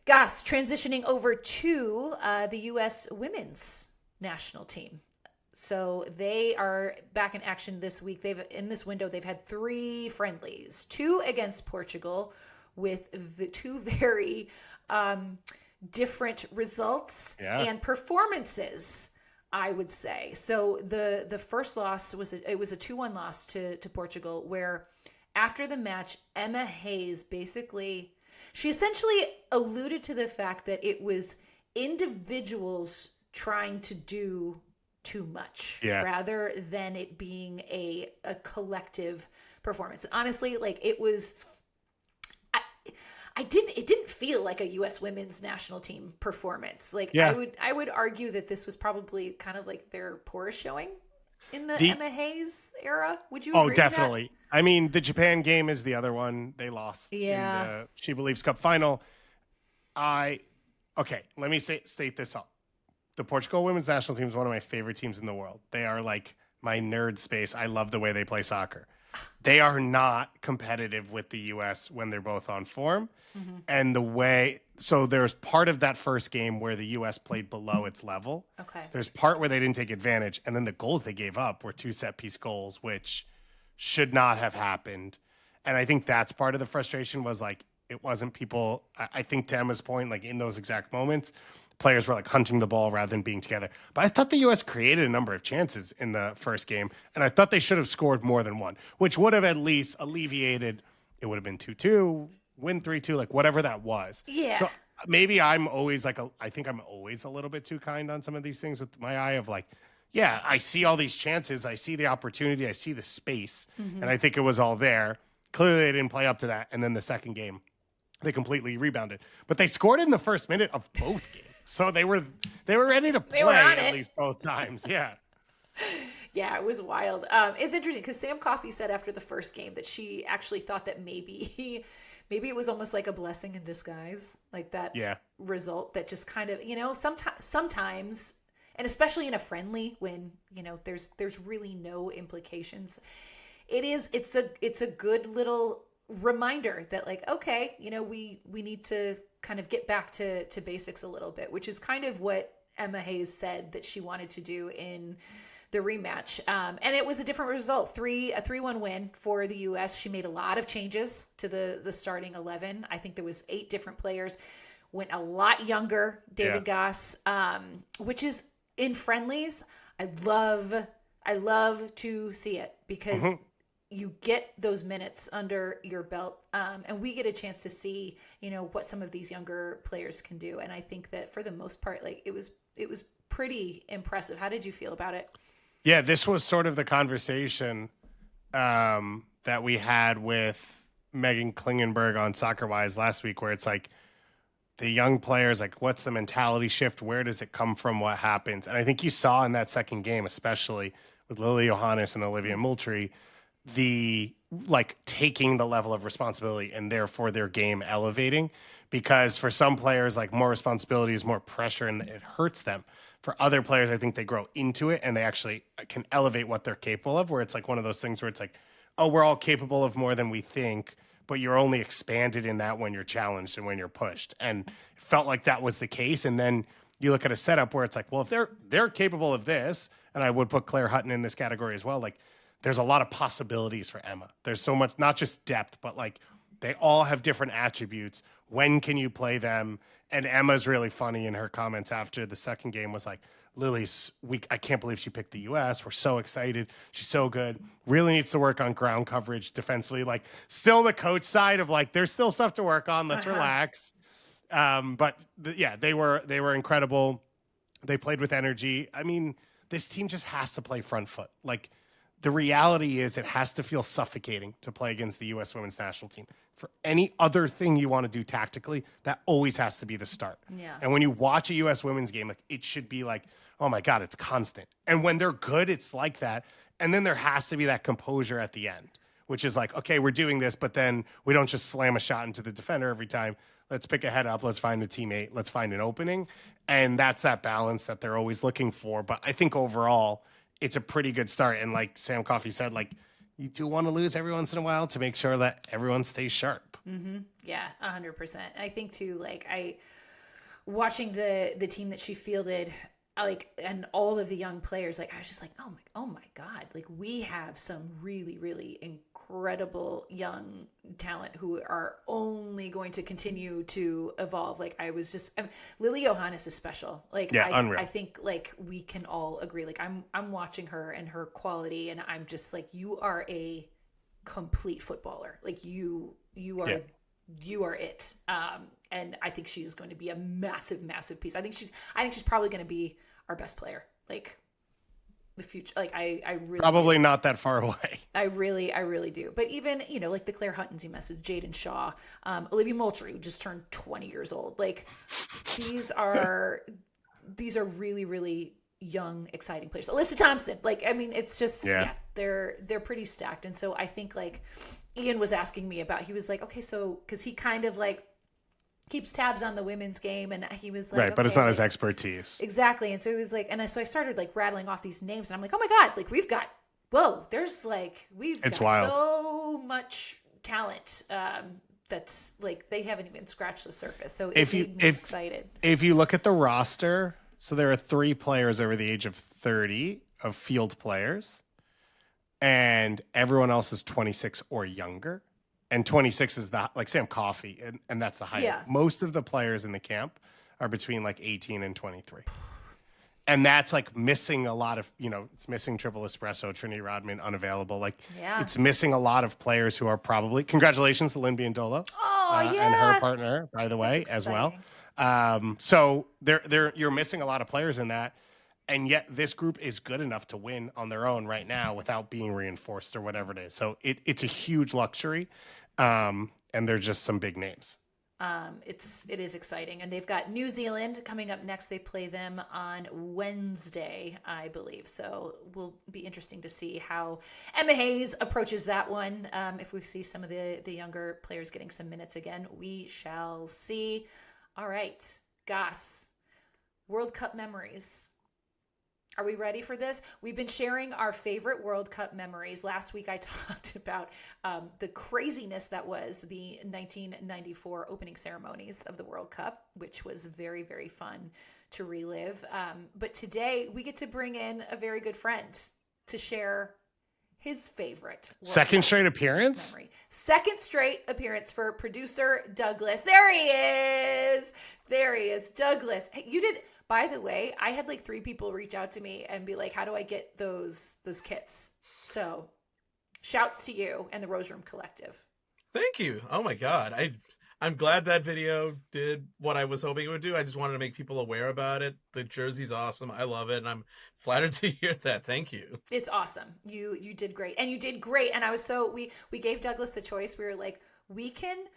guys, transitioning over to the U.S. women's national team. So they are back in action this week. In this window, they've had 3 friendlies, 2 against Portugal with 2 very different results and performances, I would say. So the first loss was a 2-1 loss to Portugal, where after the match, Emma Hayes she essentially alluded to the fact that it was individuals trying to do too much rather than it being a collective performance. Honestly, it was. It didn't feel like a U.S. women's national team performance. I would argue that this was probably kind of like their poorest showing in the Emma Hayes era. Would you agree? Oh, definitely. With that? I mean, the Japan game is the other one. They lost in the She Believes Cup final. Let me state this up. The Portugal women's national team is one of my favorite teams in the world. They are like my nerd space. I love the way they play soccer. They are not competitive with the U.S. when they're both on form. Mm-hmm. And so there's part of that first game where the U.S. played below its level. Okay. There's part where they didn't take advantage. And then the goals they gave up were 2 set-piece goals, which should not have happened. And I think that's part of the frustration was it wasn't people, I think to Emma's point, in those exact moments, players were like hunting the ball rather than being together. But I thought the U.S. created a number of chances in the first game, and I thought they should have scored more than one, which would have at least alleviated. It would have been 2-2, win 3-2, like whatever that was. Yeah. So maybe I'm always I think I'm always a little bit too kind on some of these things with my eye of like, yeah, I see all these chances, I see the opportunity, I see the space, and I think it was all there. Clearly, they didn't play up to that, and then the second game, they completely rebounded. But they scored in the first minute of both games, so they were ready to play at least both times. Yeah. Yeah, it was wild. It's interesting because Sam Coffey said after the first game that she actually thought that maybe it was almost like a blessing in disguise, like that result that just kind of, sometimes, and especially in a friendly when, there's really no implications. It's a good little reminder that like, okay, we need to kind of get back to basics a little bit, which is kind of what Emma Hayes said that she wanted to do in the rematch. And it was a different result, a 3-1 win for the U.S. She made a lot of changes to the starting 11. I think there was 8 different players, went a lot younger, David Goss, which is in friendlies. I love to see it because you get those minutes under your belt, and we get a chance to see, what some of these younger players can do. And I think that for the most part, like it was pretty impressive. How did you feel about it? Yeah, this was sort of the conversation that we had with Megan Klingenberg on Soccer Wise last week, where it's like the young players, like what's the mentality shift? Where does it come from? What happens? And I think you saw in that second game, especially with Lily Johannes and Olivia Moultrie, the like taking the level of responsibility and therefore their game elevating, because for some players, like more responsibility is more pressure and it hurts them. For other players, I think they grow into it and they actually can elevate what they're capable of, where it's like one of those things where it's like, oh, we're all capable of more than we think, but you're only expanded in that when you're challenged and when you're pushed. And it felt like that was the case. And then you look at a setup where it's like, well, if they're capable of this, and I would put Claire Hutton in this category as well, like there's a lot of possibilities for Emma. There's so much, not just depth, but like they all have different attributes. When can you play them? And Emma's really funny in her comments after the second game was like, Lily's week. I can't believe she picked the U.S. We're so excited. She's so good. Really needs to work on ground coverage defensively. Like still the coach side of like, there's still stuff to work on. Let's relax. But they were incredible. They played with energy. I mean, this team just has to play front foot. Like the reality is it has to feel suffocating to play against the U.S. women's national team. For any other thing you want to do tactically, that always has to be the start. Yeah. And when you watch a U.S. women's game, like it should be like, oh my God, it's constant. And when they're good, it's like that. And then there has to be that composure at the end, which is like, okay, we're doing this, but then we don't just slam a shot into the defender every time. Let's pick a head up. Let's find a teammate. Let's find an opening. And that's that balance that they're always looking for. But I think overall, it's a pretty good start. And like Sam Coffey said, like you do want to lose every once in a while to make sure that everyone stays sharp. Mm-hmm. Yeah, 100%. I think too, like watching the team that she fielded, like, and all of the young players, like, I was just like, oh my God, like we have some really, really incredible young talent who are only going to continue to evolve. Like Lily Johannes is special. Like, unreal. I think like we can all agree, like I'm watching her and her quality and I'm just like, you are a complete footballer. Like you are it. And I think she is going to be a massive, massive piece. I think she's probably going to be our best player. Like the future. Like I really probably not that far away. I really do. But even, like the Claire Huttons you messaged, Jaden Shaw, Olivia Moultrie, who just turned 20 years old. Like these are really, really young, exciting players. Alyssa Thompson. Like, I mean, it's just, they're pretty stacked. And so I think like Ian was asking me about, he was like, okay, so, cause he kind of like keeps tabs on the women's game. And he was like, right. But it's not his expertise. Exactly. And so he was like, so I started like rattling off these names and I'm like, oh my God, like we've got wild. So much talent. That's like, they haven't even scratched the surface. So if excited. If you look at the roster, so there are 3 players over the age of 30 of field players, and everyone else is 26 or younger. And 26 is like Sam Coffey, and that's the height. Yeah. Most of the players in the camp are between like 18 and 23. And that's like missing a lot of, it's missing Triple Espresso, Trinity Rodman, unavailable. Like, it's missing a lot of players who are probably, congratulations to Lynn Biondolo and her partner, by the way, as well. So you're missing a lot of players in that. And yet this group is good enough to win on their own right now without being reinforced or whatever it is. So it's a huge luxury. And they're just some big names. It is exciting, and they've got New Zealand coming up next. They play them on Wednesday, I believe. So will be interesting to see how Emma Hayes approaches that one. If we see some of the younger players getting some minutes again, we shall see. All right, Goss, World Cup memories. Are we ready for this? We've been sharing our favorite World Cup memories. Last week I talked about the craziness that was the 1994 opening ceremonies of the World Cup, which was very, very fun to relive. But today we get to bring in a very good friend to share his favorite World Second Cup straight appearance? memory. Second straight appearance for producer Douglas. There he is. There he is. Douglas. Hey, you did... By the way, I had like 3 people reach out to me and be like, how do I get those kits? So shouts to you and the Rose Room Collective. Thank you. Oh my God. I'm glad that video did what I was hoping it would do. I just wanted to make people aware about it. The jersey's awesome. I love it. And I'm flattered to hear that. Thank you. It's awesome. You did great. And you did great. And I was we gave Douglas the choice. We were like, we can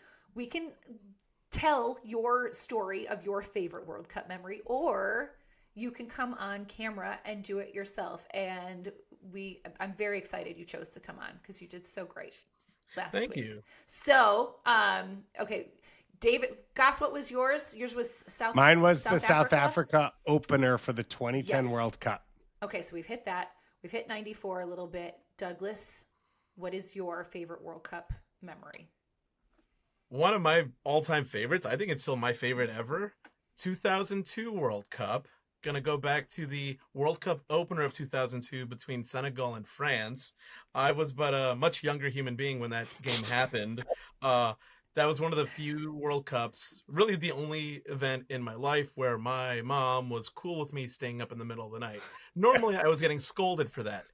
tell your story of your favorite World Cup memory, or you can come on camera and do it yourself. And I'm very excited you chose to come on because you did so great last week. Thank you. So, okay, David, Goss, what was yours? Yours was South. Mine was South the South Africa opener for the 2010 World Cup. Okay, so we've hit that. We've hit 94 a little bit. Douglas, what is your favorite World Cup memory? One of my all-time favorites, I think it's still my favorite ever, 2002 World Cup. Gonna go back to the World Cup opener of 2002 between Senegal and France. I was but a much younger human being when that game happened. That was one of the few World Cups, really the only event in my life where my mom was cool with me staying up in the middle of the night. Normally, I was getting scolded for that.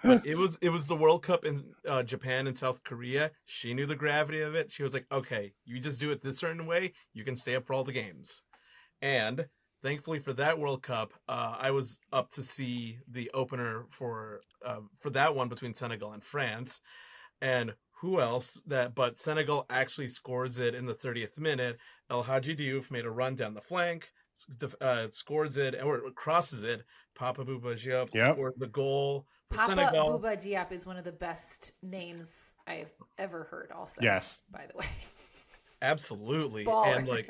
But it was the World Cup in Japan and South Korea. She knew the gravity of it. She was like, okay, you just do it this certain way. You can stay up for all the games. And thankfully for that World Cup, I was up to see the opener for that one between Senegal and France. And who else but Senegal actually scores it in the 30th minute. El Hadji Diouf made a run down the flank, scores it, or crosses it. Papa Bouba Diop scored the goal for Senegal. Papa Bouba Diop is one of the best names I've ever heard also. Yes. By the way. Absolutely. Baller. And like,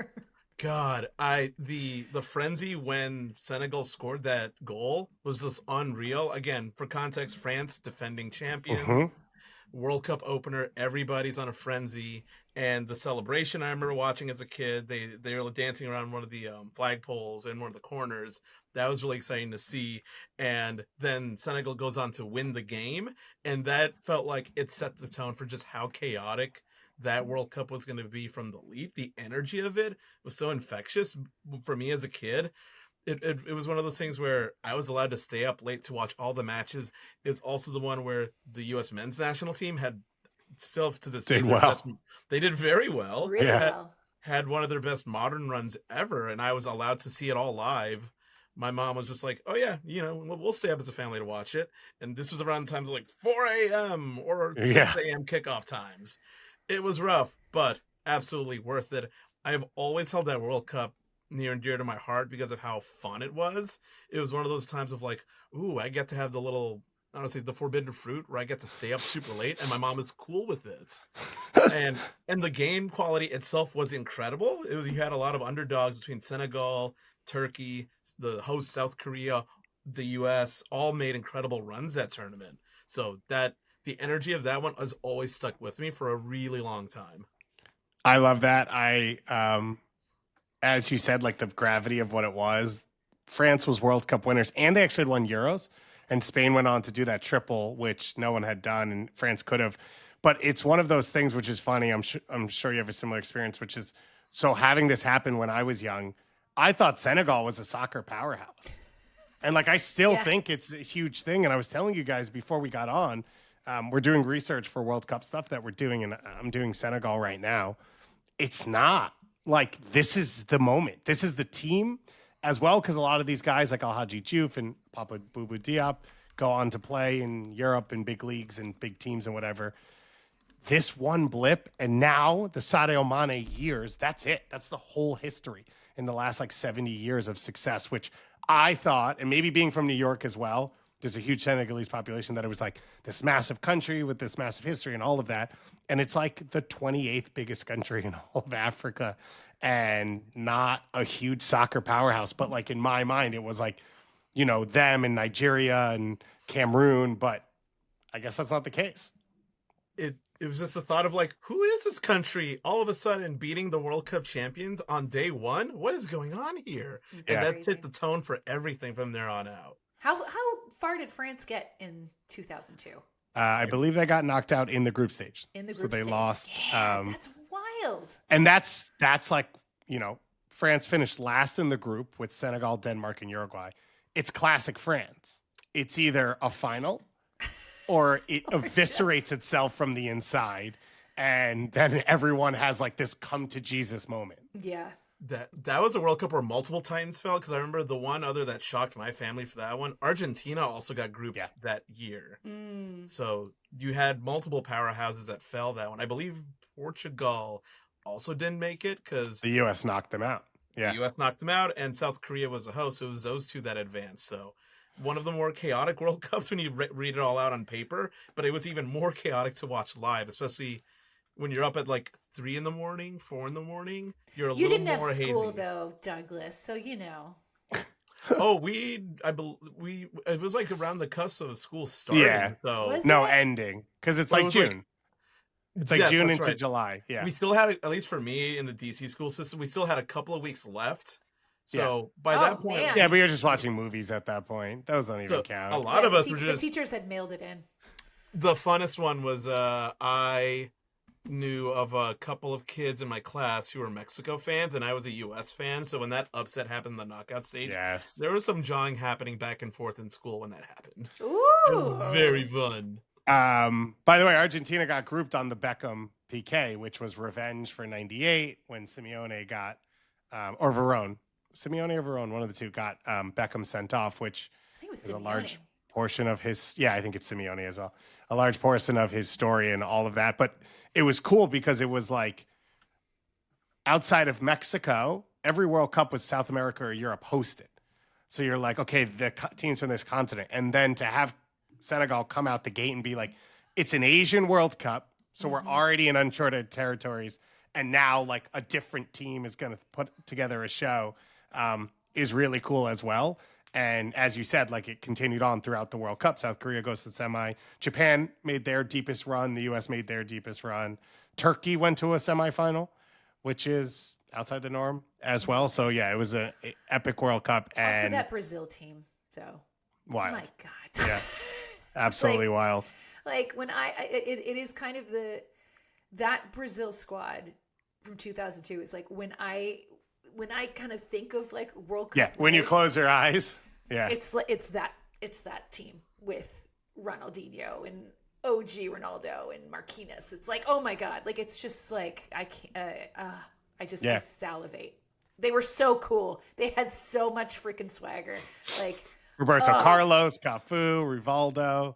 God, the frenzy when Senegal scored that goal was just unreal. Again, for context, France defending champions. World Cup opener, everybody's on a frenzy, and the celebration I remember watching as a kid, they were dancing around one of the flagpoles in one of the corners. That was really exciting to see. And then Senegal goes on to win the game, and that felt like it set the tone for just how chaotic that World Cup was going to be from the lead. The energy of it was so infectious for me as a kid. It was one of those things where I was allowed to stay up late to watch all the matches. It's also the one where the U.S. men's national team had still to this day they did very well. Really well. Had one of their best modern runs ever, and I was allowed to see it all live. My mom was just like, "Oh yeah, we'll stay up as a family to watch it." And this was around times like 4 a.m. or 6 a.m. kickoff times. It was rough, but absolutely worth it. I have always held that World Cup near and dear to my heart because of how fun it was. It was one of those times of like, ooh, I get to have the little, I don't know, say the forbidden fruit where I get to stay up super late and my mom is cool with it. and the game quality itself was incredible. You had a lot of underdogs between Senegal, Turkey, the host South Korea, the US, all made incredible runs that tournament. So the energy of that one has always stuck with me for a really long time. I love that. As you said, like the gravity of what it was, France was World Cup winners and they actually had won Euros, and Spain went on to do that triple, which no one had done and France could have. But it's one of those things which is funny. I'm sure you have a similar experience, which is, so having this happen when I was young, I thought Senegal was a soccer powerhouse. And like, I still Yeah. think it's a huge thing. And I was telling you guys before we got on, we're doing research for World Cup stuff that we're doing. And I'm doing Senegal right now. It's not like, this is the moment. This is the team as well. Cause a lot of these guys like Alhaji Diouf and Papa Boubou Diop go on to play in Europe in big leagues and big teams and whatever. This one blip. And now the Sadio Mane years, that's it. That's the whole history in the last like 70 years of success, which I thought, and maybe being from New York as well, there's a huge Senegalese population, that it was like this massive country with this massive history and all of that. And it's like the 28th biggest country in all of Africa and not a huge soccer powerhouse. But like in my mind, it was like, you know, them and Nigeria and Cameroon. But I guess that's not the case. It was just a thought of like, who is this country all of a sudden beating the World Cup champions on day one? What is going on here? Yeah. And that set the tone for everything from there on out. How far did France get in 2002? I believe they got knocked out in the group stage. In the group so they stage. lost. Yeah, that's wild. And that's like, you know, France finished last in the group with Senegal, Denmark, and Uruguay. It's classic France. It's either a final or it eviscerates itself from the inside. And then everyone has like this come to Jesus moment. Yeah. That was a World Cup where multiple Titans fell, because I remember the one other that shocked my family for that one. Argentina also got grouped that year. So you had multiple powerhouses that fell that one. I believe Portugal also didn't make it because the U.S. knocked them out. Yeah. The U.S. knocked them out, and South Korea was a host. So it was those two that advanced. So one of the more chaotic World Cups when you read it all out on paper, but it was even more chaotic to watch live, especially when you're up at like 3 a.m, 4 a.m. You're a You little didn't more have hazy. school though, Douglas, so you know. Oh, it was like around the cusp of school starting. Yeah. So Was No, it? ending. Because it's Well, it like was June. like- it's like Yes, June that's into right. July. Yeah. we still had, at least for me in the DC school system, we still had a couple of weeks left. So by that point, man. Yeah, we were just watching movies at that point. Those don't even so count. a lot of us were The just teachers had mailed it in. the funnest one was I knew of a couple of kids in my class who were Mexico fans, and I was a US fan. So when that upset happened in the knockout stage, Yes. there was some jawing happening back and forth in school when that happened. It Ooh. was very fun. By the way, Argentina got grouped on the Beckham PK, which was revenge for 98 when Simeone got, or Verón. Simeone or Verón, one of the two, got Beckham sent off, which I think it was is a Simeone. large portion of his, I think it's Simeone as well, a large portion of his story and all of that. But it was cool because it was like outside of Mexico, every World Cup was South America or Europe hosted. So you're like, okay, the teams from this continent. And then to have Senegal come out the gate and be like, it's an Asian World Cup. So we're already in uncharted territories. And now like a different team is going to put together a show is really cool as well. And as you said, like it continued on throughout the World Cup. South Korea goes to the semi. Japan made their deepest run. The U.S. made their deepest run. Turkey went to a semifinal, which is outside the norm as well. So yeah, it was an epic World Cup. Also And that Brazil team, though. wild. Oh my God. Yeah, absolutely Like- wild. Like when it is kind of that Brazil squad from 2002. It's like when I kind of think of like World Cup. Yeah, when you winners, close your eyes. Yeah. it's that team with Ronaldinho and OG Ronaldo and Marquinhos. It's like, oh my God, like it's just like I can't. I just Yeah. I salivate. They were so cool. They had so much freaking swagger. Like Roberto Oh. Carlos, Cafu, Rivaldo.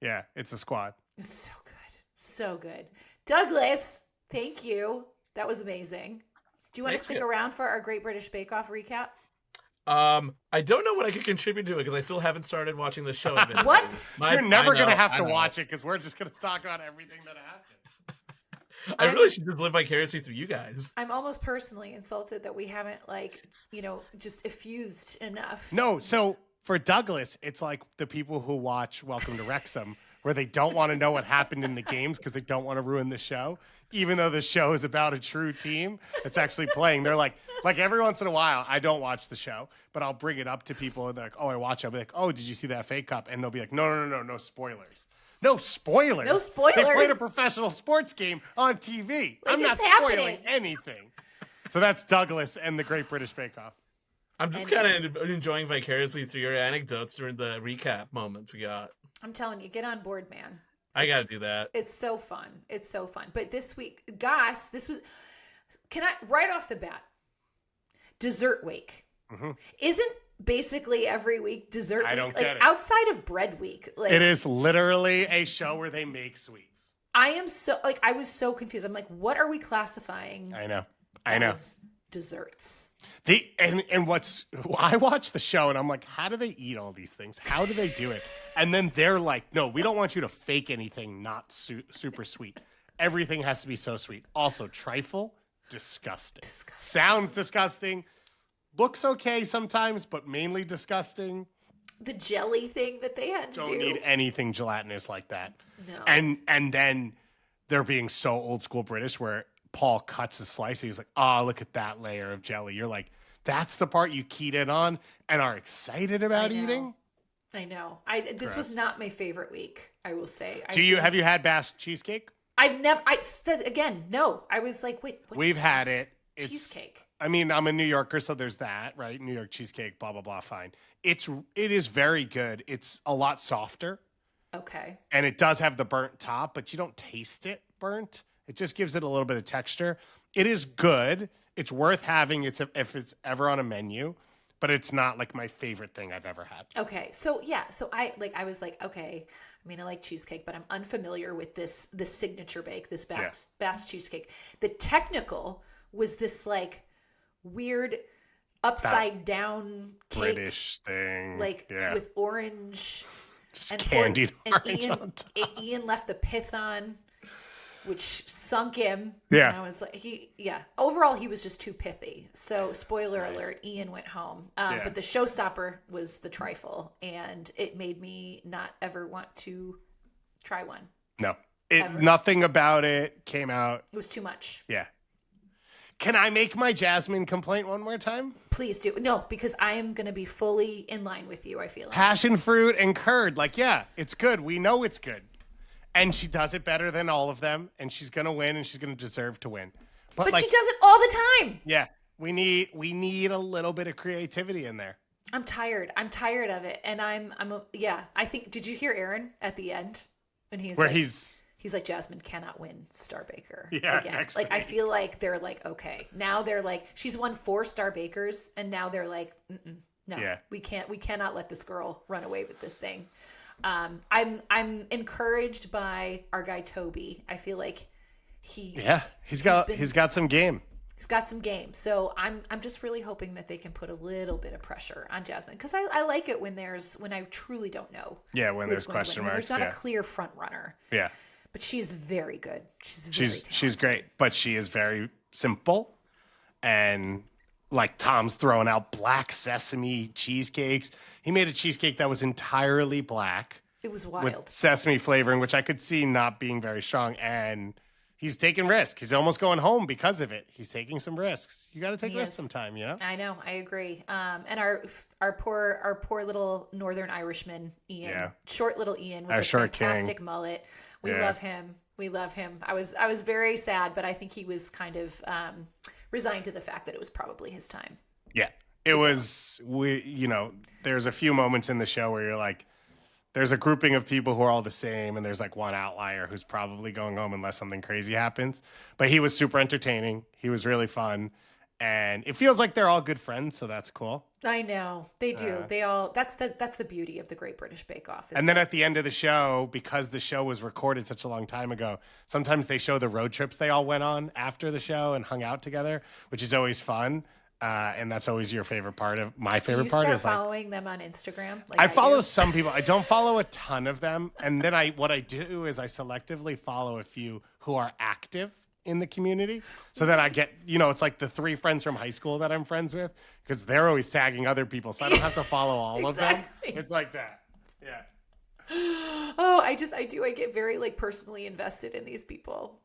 Yeah, it's a squad. it's so good, so good. Douglas, thank you. That was amazing. Do you want to Thanks, stick good. around for our Great British Bake Off recap? I don't know what I could contribute to it because I still haven't started watching the show. I've been What? doing. You're never I going to know, have I to know. watch it because we're just going to talk about everything that happened. I really should just live vicariously through you guys. I'm almost personally insulted that we haven't just effused enough. No, so for Douglas, it's like the people who watch Welcome to Wrexham, where they don't want to know what happened in the games because they don't want to ruin the show, even though the show is about a true team that's actually playing. They're like every once in a while, I don't watch the show, but I'll bring it up to people and they're like, oh, I watch it. I'll be like, oh, did you see that fake cup? And they'll be like, no spoilers. No spoilers. No spoilers. They played a professional sports game on TV. I'm not it's spoiling happening. anything. So that's Douglas and the Great British Bake Off. I'm just kind of enjoying vicariously through your anecdotes during the recap moments we got. I'm telling you, get on board, man. I got to do that. It's so fun. It's so fun. But this week, Goss, right off the bat, dessert week. Mm-hmm. Isn't basically every week dessert I week? don't like get it. Outside of bread week. Like, It is literally a show where they make sweets. I was so confused. I'm like, what are we classifying? I know. As desserts. I watch the show and I'm like, how do they eat all these things? How do they do it? And then they're like, no, we don't want you to fake anything not super sweet. Everything has to be so sweet. Also, trifle, disgusting. Sounds disgusting. Looks okay sometimes, but mainly disgusting. The jelly thing that they had to Don't do. need anything gelatinous like that. No. And then they're being so old school British where Paul cuts a slice. He's like, oh, look at that layer of jelly. You're like, that's the part you keyed in on and are excited about eating? I know. This was not my favorite week, I will say. Have you had Basque cheesecake? I've never, no. I was like, wait. We've had it. It's cheesecake. I mean, I'm a New Yorker, so there's that, right? New York cheesecake, blah, blah, blah, fine. It is very good. It's a lot softer. Okay. And it does have the burnt top, but you don't taste it burnt. It just gives it a little bit of texture. It is good. It's worth having if it's ever on a menu, but it's not like my favorite thing I've ever had. Okay. So yeah, I was like, okay, I mean, I like cheesecake, but I'm unfamiliar with this signature bake, this Basque cheesecake. The technical was this like weird upside down cake, British thing. With orange. Just candied orange on top. Ian left the pith on, which sunk him. Yeah. And I was like, overall, he was just too pithy. So, spoiler alert, Ian went home. But the showstopper was the trifle, and it made me not ever want to try one. No. Nothing about it came out. It was too much. Yeah. Can I make my Jasmine complaint one more time? Please do. No, because I am going to be fully in line with you, I feel like. Passion fruit and curd. It's good. We know it's good. And she does it better than all of them. And she's going to win and she's going to deserve to win. But she does it all the time. Yeah. We need a little bit of creativity in there. I'm tired. I'm tired of it. And I think, did you hear Aaron at the end? And he's like, Jasmine cannot win Star Baker again. Next like, week. I feel like they're like, okay, now they're like, she's won 4 Star Bakers, and now they're like, no, we cannot let this girl run away with this thing. I'm encouraged by our guy Toby. I feel like he's got some game. He's got some game. So I'm just really hoping that they can put a little bit of pressure on Jasmine, because I like it when I truly don't know. Yeah, when there's question marks. There's not a clear front runner. Yeah. But she is very good. She's great, but she is very simple. And like Tom's throwing out black sesame cheesecakes. He made a cheesecake that was entirely black. It was wild. With sesame flavoring, which I could see not being very strong. And he's taking risks. He's almost going home because of it. He's taking some risks. You got to take risks sometime, you know? I know. I agree. And our poor little Northern Irishman, Ian. Yeah. Short little Ian with a fantastic mullet. We love him. We love him. I was very sad, but I think he was kind of resigned to the fact that it was probably his time. Yeah. It was, there's a few moments in the show where you're like, there's a grouping of people who are all the same, and there's like one outlier who's probably going home unless something crazy happens. But he was super entertaining. He was really fun. And it feels like they're all good friends, so that's cool. I know. They do. They all that's the beauty of the Great British Bake Off. And then at the end of the show, because the show was recorded such a long time ago, sometimes they show the road trips they all went on after the show and hung out together, which is always fun. And that's always your favorite part of my favorite part. Do you is start following them on Instagram? I follow some people. I don't follow a ton of them. And then what I do is I selectively follow a few who are active in the community. So then I get, it's like the 3 friends from high school that I'm friends with, because they're always tagging other people. So I don't have to follow all of them. It's like that. Yeah. Oh, I get very like personally invested in these people.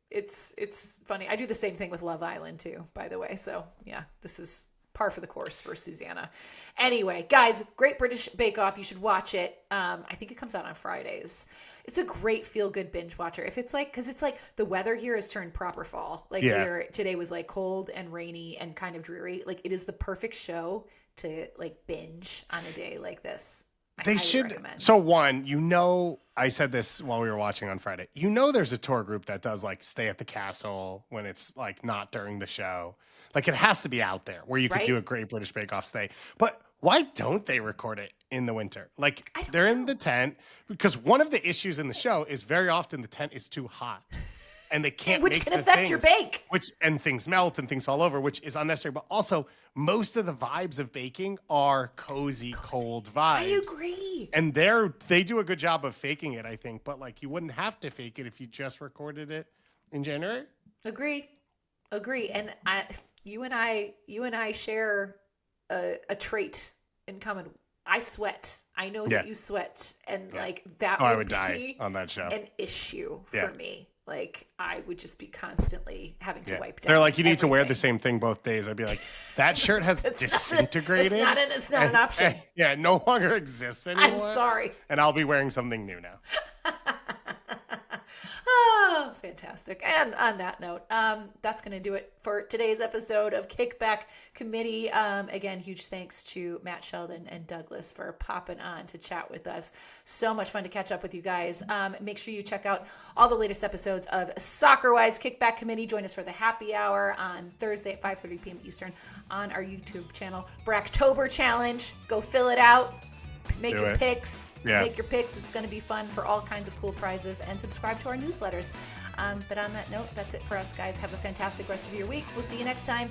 It's funny. I do the same thing with Love Island too, by the way. So yeah, this is par for the course for Susannah. Anyway, guys, Great British Bake Off. You should watch it. I think it comes out on Fridays. It's a great feel-good binge watcher. If it's like, because it's like the weather here has turned proper fall. Like today was like cold and rainy and kind of dreary. Like it is the perfect show to like binge on a day like this. They should. Recommend. So one, I said this while we were watching on Friday. There's a tour group that does like stay at the castle when it's like not during the show. Like it has to be out there where you could do a Great British Bake Off stay. But why don't they record it in the winter? Like they're in the tent, because one of the issues in the show is very often the tent is too hot. And they can't which make can the affect things, your bake. And things melt and things fall over, which is unnecessary. But also, most of the vibes of baking are cozy, cold vibes. I agree. And they do a good job of faking it, I think. But like, you wouldn't have to fake it if you just recorded it in January. Agree. And you and I share a trait in common. I sweat. I know that you sweat, and like that. I would die on that show. An issue for me. Like I would just be constantly having to wipe down. They're like, you need to wear the same thing both days. I'd be like, that shirt has disintegrated. It's not an option. It no longer exists anymore. I'm sorry. And I'll be wearing something new now. Oh, fantastic. And on that note, that's going to do it for today's episode of Kickback Committee. Again, huge thanks to Matt, Sheldon, and Douglas for popping on to chat with us. So much fun to catch up with you guys. Make sure you check out all the latest episodes of Soccer Wise Kickback Committee. Join us for the happy hour on Thursday at 5:30 p.m. Eastern on our YouTube channel. Bracktober Challenge. Go fill it out. Make your picks. Make your picks. It's going to be fun for all kinds of cool prizes, and subscribe to our newsletters. But on that note, that's it for us, guys. Have a fantastic rest of your week. We'll see you next time.